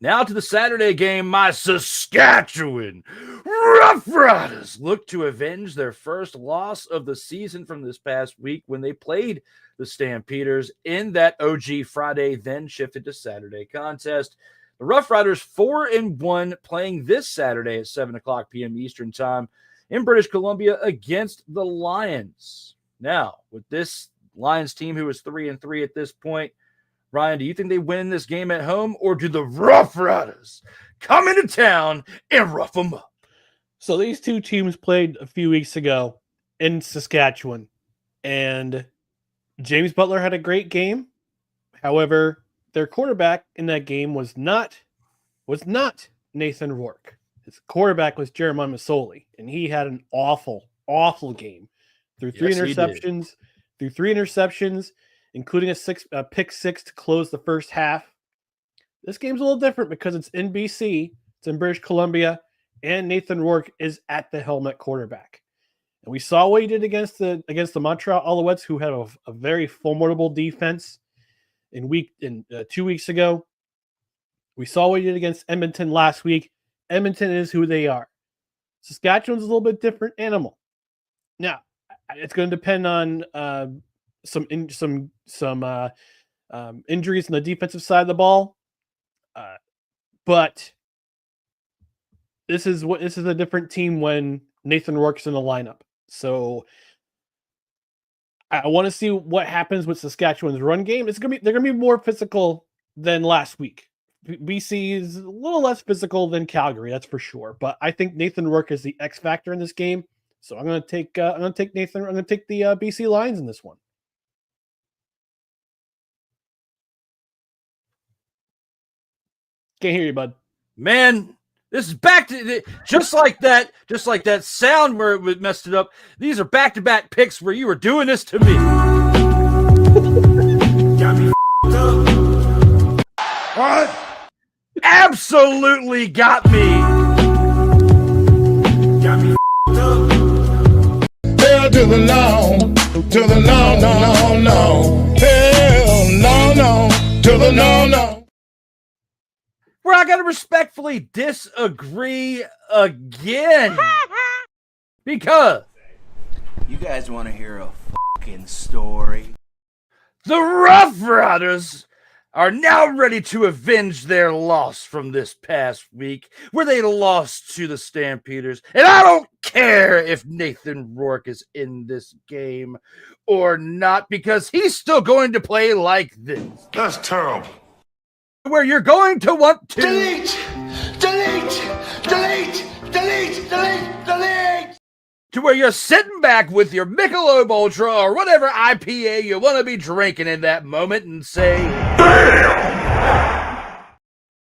Now to the Saturday game, my Saskatchewan Roughriders look to avenge their first loss of the season from this past week when they played the Stampeders in that OG Friday, then shifted to Saturday contest. The Roughriders 4-1 playing this Saturday at 7:00 p.m. Eastern Time in British Columbia against the Lions. Now, with this Lions team who is 3-3 at this point, Ryan, do you think they win this game at home, or do the Roughriders come into town and rough them up? So these two teams played a few weeks ago in Saskatchewan, and James Butler had a great game. However, their quarterback in that game was not Nathan Rourke. His quarterback was Jeremiah Masoli, and he had an awful game. Threw three interceptions, including a pick six to close the first half. This game's a little different because it's in BC, it's in British Columbia, and Nathan Rourke is at the helm at quarterback. And we saw what he did against the Montreal Alouettes, who had a very formidable defense 2 weeks ago. We saw what he did against Edmonton last week. Edmonton is who they are. Saskatchewan's a little bit different animal. Now, it's going to depend on some injuries on the defensive side of the ball, but this is a different team when Nathan Rourke's in the lineup. So I want to see what happens with Saskatchewan's run game. They're gonna be more physical than last week. BC is a little less physical than Calgary, that's for sure. But I think Nathan Rourke is the X factor in this game. So I'm gonna take the BC Lions in this one. Can't hear you, bud. Man, this is back to just like that sound where it messed it up. These are back-to-back picks where you were doing this to me. Got me up. What? Absolutely got me. Got me up. Hell to the no, to the no, no, no. Hell no, to the no. Where I got to respectfully disagree again. Because you guys want to hear a fucking story? The Roughriders are now ready to avenge their loss from this past week where they lost to the Stampeders. And I don't care if Nathan Rourke is in this game or not, because he's still going to play like this. That's terrible. Where you're going to want to delete to where you're sitting back with your Michelob Ultra or whatever IPA you want to be drinking in that moment and say, damn!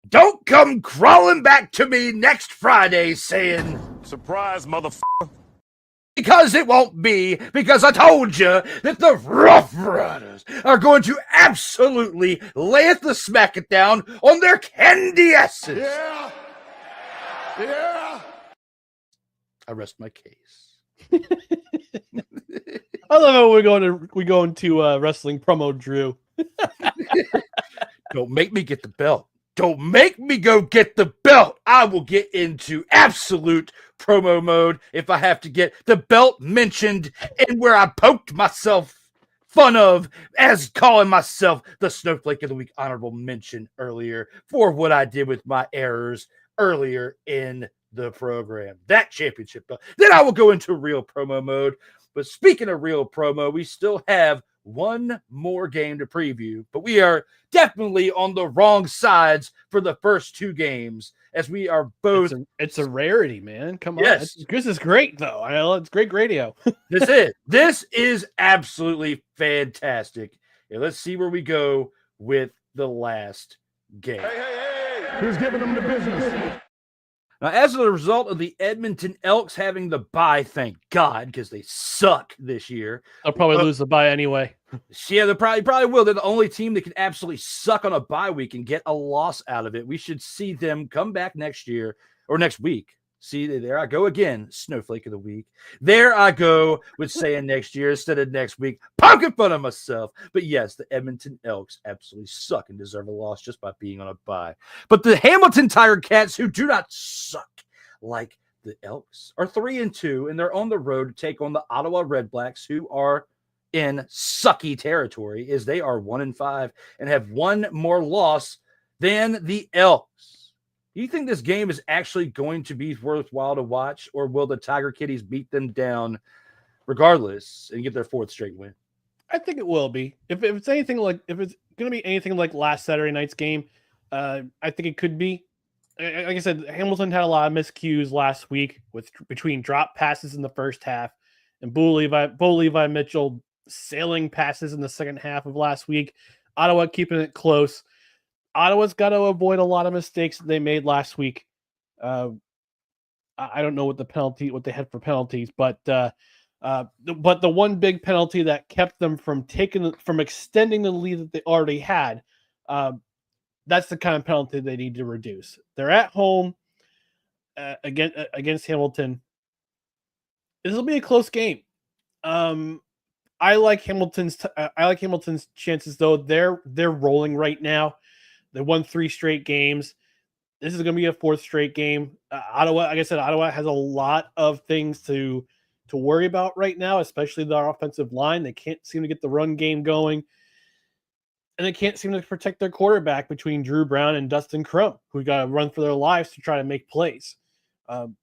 Don't come crawling back to me next Friday saying, surprise, motherfucker. Because it won't be, because I told you that the Rough Riders are going to absolutely lay the smack it down on their candy asses. Yeah. Yeah. I rest my case. I love how we go into wrestling promo, Drew. Don't make me get the belt. Don't make me go get the belt. I will get into absolute promo mode if I have to get the belt mentioned and where I poked myself fun of as calling myself the Snowflake of the Week honorable mention earlier for what I did with my errors earlier in the program. That championship belt. Then I will go into real promo mode. But speaking of real promo, we still have one more game to preview, but we are definitely on the wrong sides for the first two games as we are both. It's a rarity, man. Come on. Yes. This is great, though. It's great radio. This is absolutely fantastic. And let's see where we go with the last game. Who's giving them the business? Now, as a result of the Edmonton Elks having the bye, thank God, because they suck this year. I'll probably lose the bye anyway. Yeah, they probably will. They're the only team that can absolutely suck on a bye week and get a loss out of it. We should see them come back next year or next week. See, there I go again, Snowflake of the Week. There I go with saying next year instead of next week, poking fun of myself. But yes, the Edmonton Elks absolutely suck and deserve a loss just by being on a bye. But the Hamilton Tiger Cats, who do not suck like the Elks, are 3-2, and they're on the road to take on the Ottawa Red Blacks, who are in sucky territory, as they are 1-5 and have one more loss than the Elks. Do you think this game is actually going to be worthwhile to watch, or will the Tiger Kitties beat them down regardless and get their fourth straight win? I think it will be. If it's going to be anything like last Saturday night's game, I think it could be. Like I said, Hamilton had a lot of miscues last week between drop passes in the first half and Bo Levi Mitchell sailing passes in the second half of last week. Ottawa keeping it close. Ottawa's got to avoid a lot of mistakes that they made last week. I don't know what they had for penalties, but the one big penalty that kept them from extending the lead that they already had, that's the kind of penalty they need to reduce. They're at home against Hamilton. This will be a close game. I like Hamilton's chances, though. They're rolling right now. They won 3 straight games. This is going to be a 4th straight game. Ottawa, like I said, Ottawa has a lot of things to worry about right now, especially their offensive line. They can't seem to get the run game going, and they can't seem to protect their quarterback between Drew Brown and Dustin Crum, who got to run for their lives to try to make plays. On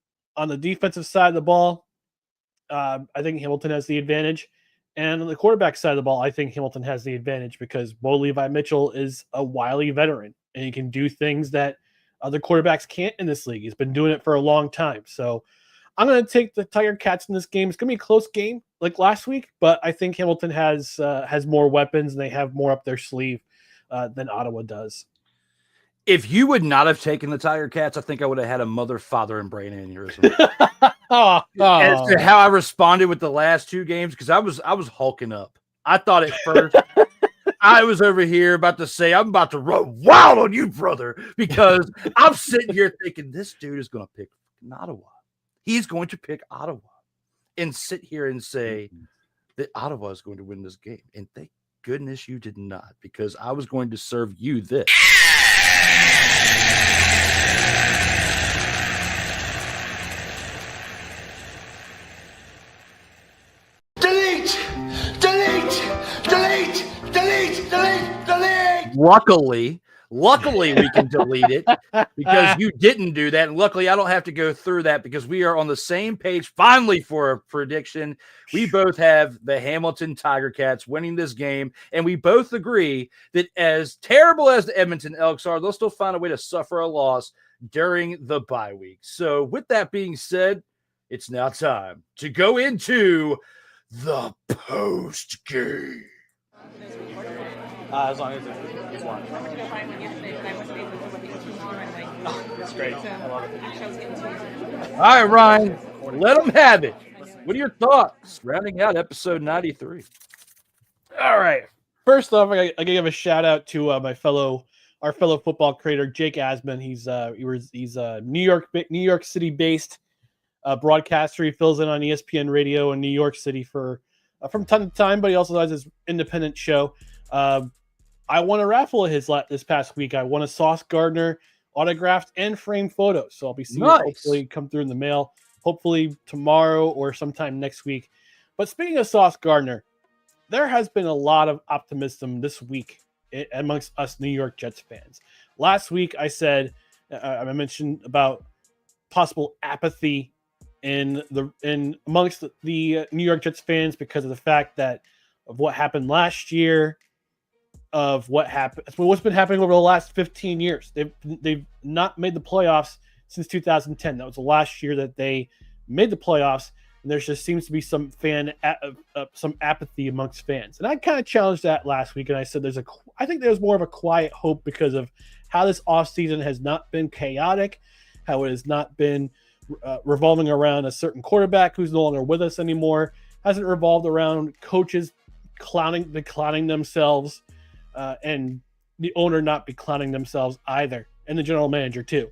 the defensive side of the ball, I think Hamilton has the advantage. And on the quarterback side of the ball, I think Hamilton has the advantage because Bo Levi Mitchell is a wily veteran, and he can do things that other quarterbacks can't in this league. He's been doing it for a long time. So I'm going to take the Tiger Cats in this game. It's going to be a close game like last week, but I think Hamilton has more weapons and they have more up their sleeve than Ottawa does. If you would not have taken the Tiger Cats, I think I would have had a mother, father, and brain aneurysm. As to how I responded with the last 2 games, because I was hulking up. I thought at first I was over here about to say I'm about to run wild on you, brother, because I'm sitting here thinking this dude is going to pick Ottawa. He's going to pick Ottawa and sit here and say that Ottawa is going to win this game. And thank goodness you did not, because I was going to serve you this. Delete! Luckily, we can delete it because you didn't do that. And luckily, I don't have to go through that because we are on the same page finally for a prediction. We both have the Hamilton Tiger Cats winning this game. And we both agree that as terrible as the Edmonton Elks are, they'll still find a way to suffer a loss during the bye week. So with that being said, it's now time to go into the post game. As long as it's one. That's great. I love it. All right, Ryan, let them have it. What are your thoughts rounding out episode 93? All right. First off, I gotta give a shout out to our fellow football creator Jake Asman. He's a New York City based broadcaster. He fills in on ESPN Radio in New York City from time to time, but he also has his independent show. I won a raffle this past week. I won a Sauce Gardner autographed and framed photos. So I'll be seeing it hopefully come through in the mail, hopefully tomorrow or sometime next week. But speaking of Sauce Gardner, there has been a lot of optimism this week amongst us New York Jets fans. Last week, I said, I mentioned about possible apathy amongst the New York Jets fans because of the fact that of what happened last year, of what's been happening over the last 15 years. They've not made the playoffs since 2010. That was the last year that they made the playoffs. And there just seems to be some apathy amongst fans. And I kind of challenged that last week, and I said I think there's more of a quiet hope because of how this offseason has not been chaotic, how it has not been revolving around a certain quarterback who's no longer with us anymore, hasn't revolved around coaches clowning themselves, and the owner not be clowning themselves either, and the general manager too.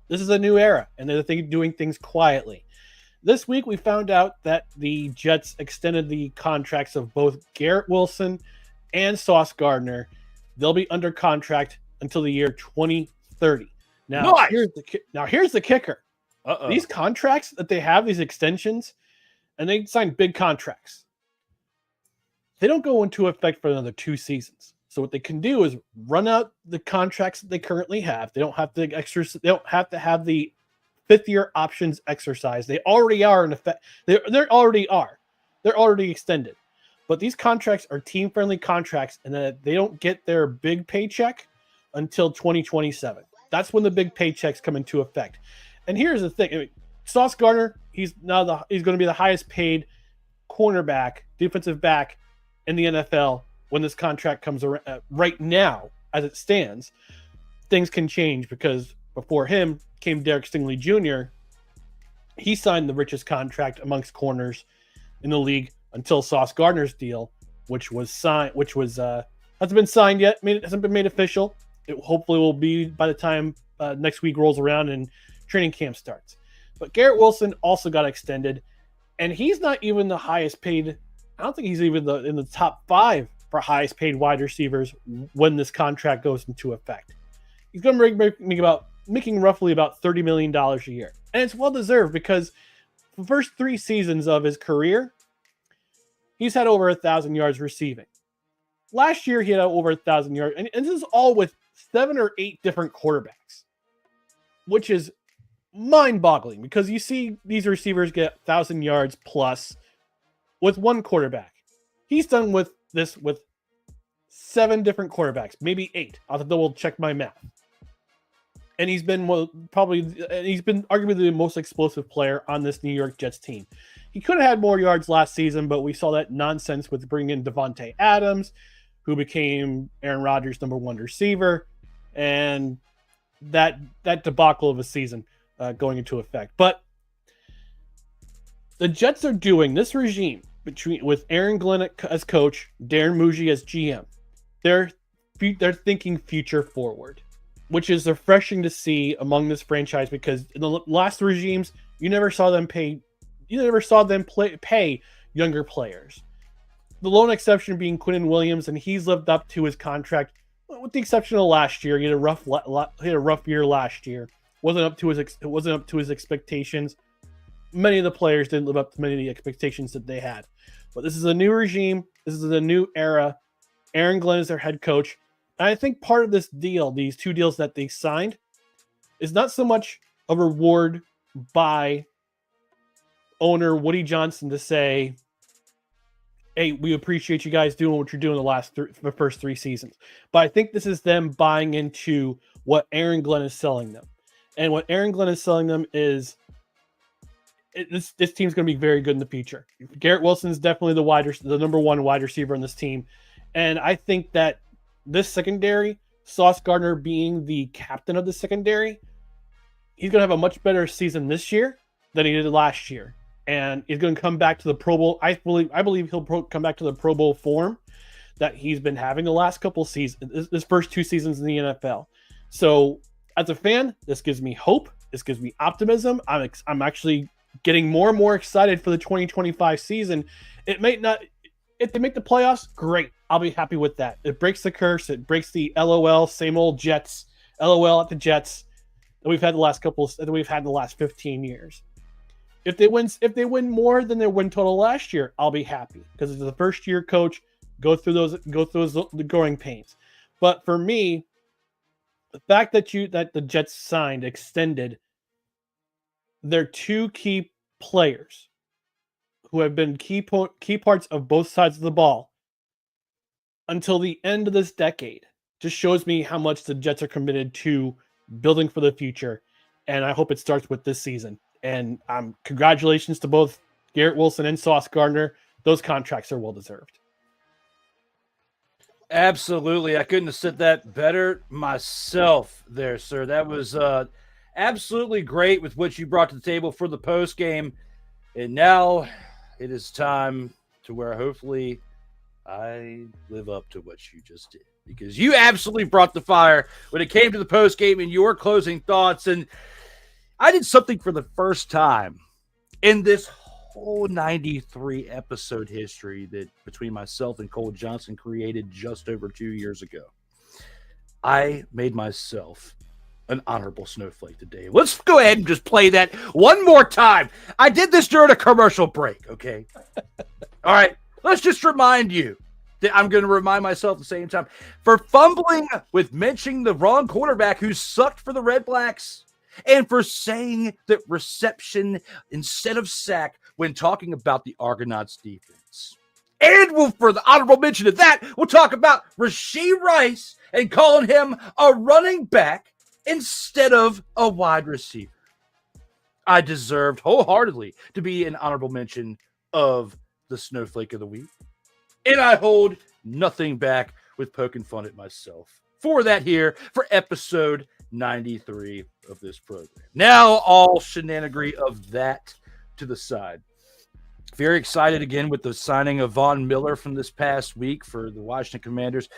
This is a new era, and they're doing things quietly. This week, we found out that the Jets extended the contracts of both Garrett Wilson and Sauce Gardner. They'll be under contract until the year 2030. Now, here's the kicker. These contracts that they have, these extensions, and they signed big contracts, they don't go into effect for another 2 seasons. So what they can do is run out the contracts that they currently have. They don't have to have the 5th-year options exercise. They already are in effect. They already are. They're already extended. But these contracts are team-friendly contracts, and that they don't get their big paycheck until 2027. That's when the big paychecks come into effect. And here's the thing: Sauce Gardner, he's going to be the highest-paid cornerback, defensive back in the NFL when this contract comes around. Right now, as it stands, things can change because before him came Derek Stingley Jr. He signed the richest contract amongst corners in the league until Sauce Gardner's deal, hasn't been signed yet. It hasn't been made official. It hopefully will be by the time next week rolls around and training camp starts. But Garrett Wilson also got extended, and he's not even the highest paid. I don't think he's even in the top 5 for highest paid wide receivers when this contract goes into effect. He's going to making roughly about $30 million a year. And it's well-deserved because the first 3 seasons of his career, he's had over 1,000 yards receiving. Last year, he had over 1,000 yards. And this is all with 7 or 8 different quarterbacks, which is mind-boggling because you see these receivers get 1,000 yards plus with one quarterback. He's done with this with 7 different quarterbacks, maybe 8. I'll have to double check my math. And he's been arguably the most explosive player on this New York Jets team. He could have had more yards last season, but we saw that nonsense with bringing in Devontae Adams, who became Aaron Rodgers' number 1 receiver, and that debacle of a season going into effect. But the Jets are doing this regime with Aaron Glenn as coach, Darren Muji as GM. They're thinking future forward, which is refreshing to see among this franchise because in the last regimes, you never saw them pay younger players. The lone exception being Quinnen Williams, and he's lived up to his contract, with the exception of last year. He had a rough year last year. Wasn't up to his expectations. Many of the players didn't live up to many of the expectations that they had. But this is a new regime. This is a new era. Aaron Glenn is their head coach. And I think part of this deal, these 2 deals that they signed, is not so much a reward by owner Woody Johnson to say, hey, we appreciate you guys doing what you're doing the first 3 seasons. But I think this is them buying into what Aaron Glenn is selling them. And what Aaron Glenn is selling them is this team's going to be very good in the future. Garrett Wilson is definitely the number 1 wide receiver on this team. And I think that this secondary, Sauce Gardner being the captain of the secondary, he's going to have a much better season this year than he did last year. and he's going to come back to the Pro Bowl. I believe he'll come back to the Pro Bowl form that he's been having the last couple seasons, his first 2 seasons in the NFL. So as a fan, this gives me hope. This gives me optimism. I'm actually getting more and more excited for the 2025 season. It may not, if they make the playoffs, great. I'll be happy with that. It breaks the curse. It breaks the LOL, same old Jets, LOL at the Jets that we've had the last 15 years. If they win more than their win total last year, I'll be happy because it's the first year coach. Go through the growing pains. But for me, the fact that the Jets extended their 2 key players who have been key parts of both sides of the ball until the end of this decade just shows me how much the Jets are committed to building for the future. And I hope it starts with this season. And congratulations to both Garrett Wilson and Sauce Gardner. Those contracts are well deserved. Absolutely. I couldn't have said that better myself there, sir. That was absolutely great with what you brought to the table for the post game. And now it is time to where hopefully I live up to what you just did, because you absolutely brought the fire when it came to the post game and your closing thoughts. And I did something for the first time in this whole 93 episode history that between myself and Cole Johnson created just over 2 years ago. I made myself an honorable snowflake today. Let's go ahead and just play that one more time. I did this during a commercial break, okay? All right, let's just remind you that I'm going to remind myself at the same time for fumbling with mentioning the wrong quarterback who sucked for the Red Blacks, and for saying that reception instead of sack when talking about the Argonauts defense. And for the honorable mention of that, we'll talk about Rashee Rice and calling him a running back instead of a wide receiver. I deserved wholeheartedly to be an honorable mention of the Snowflake of the Week. And I hold nothing back with poking fun at myself for that here for episode 93 of this program. Now, all shenanigery of that to the side. Very excited again with the signing of Von Miller from this past week for the Washington Commanders.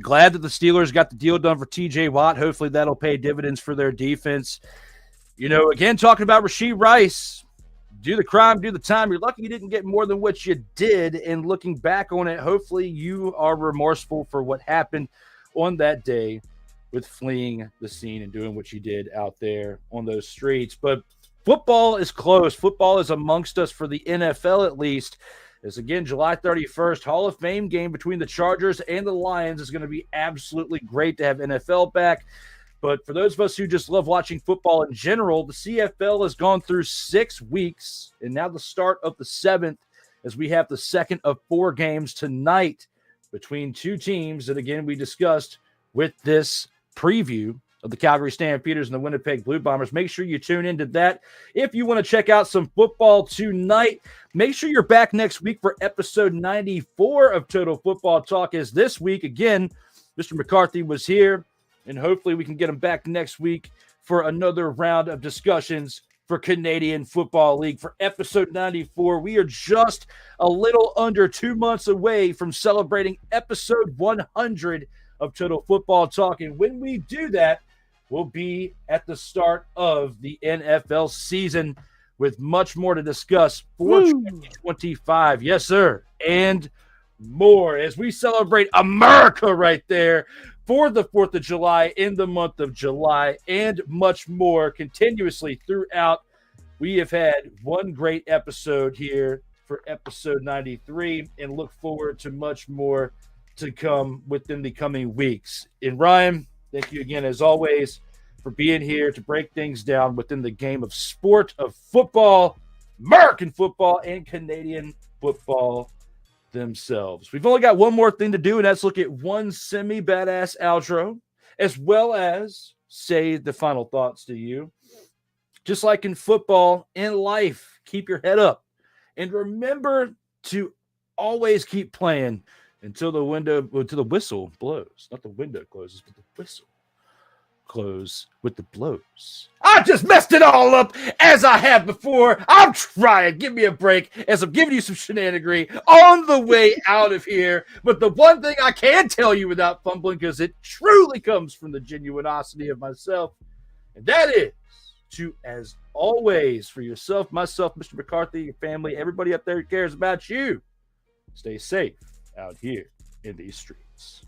Glad that the Steelers got the deal done for TJ Watt. Hopefully that'll pay dividends for their defense. You know, again, talking about Rashee Rice, do the crime, do the time. You're lucky you didn't get more than what you did. And looking back on it, hopefully you are remorseful for what happened on that day with fleeing the scene and doing what you did out there on those streets. But football is close. Football is amongst us for the NFL, at least. As again, July 31st, Hall of Fame game between the Chargers and the Lions is going to be absolutely great to have NFL back. But for those of us who just love watching football in general, the CFL has gone through 6 weeks and now the start of the 7th as we have the second of 4 games tonight between 2 teams that, again, we discussed with this preview of the Calgary Stampeders and the Winnipeg Blue Bombers. Make sure you tune into that. If you want to check out some football tonight, make sure you're back next week for episode 94 of Total Football Talk, as this week, again, Mr. McCarthy was here, and hopefully we can get him back next week for another round of discussions for Canadian Football League. For episode 94, we are just a little under 2 months away from celebrating episode 100 of Total Football Talk. And when we do that, we'll be at the start of the NFL season with much more to discuss for 2025. Yes, sir. And more as we celebrate America right there for the 4th of July in the month of July, and much more continuously throughout. We have had one great episode here for episode 93 and look forward to much more to come within the coming weeks. And Ryan, thank you again, as always, for being here to break things down within the game of sport of football, American football, and Canadian football themselves. We've only got one more thing to do, and that's look at one semi-badass outro, as well as say the final thoughts to you. Just like in football, in life, keep your head up. And remember to always keep playing until the whistle blows. Not the window closes, but the whistle close with the blows. I just messed it all up as I have before. I'm trying. Give me a break as I'm giving you some shenanigery on the way out of here. But the one thing I can tell you without fumbling, because it truly comes from the genuinosity of myself, and that is to, as always, for yourself, myself, Mr. McCarthy, your family, everybody up there who cares about you, stay safe out here in these streets.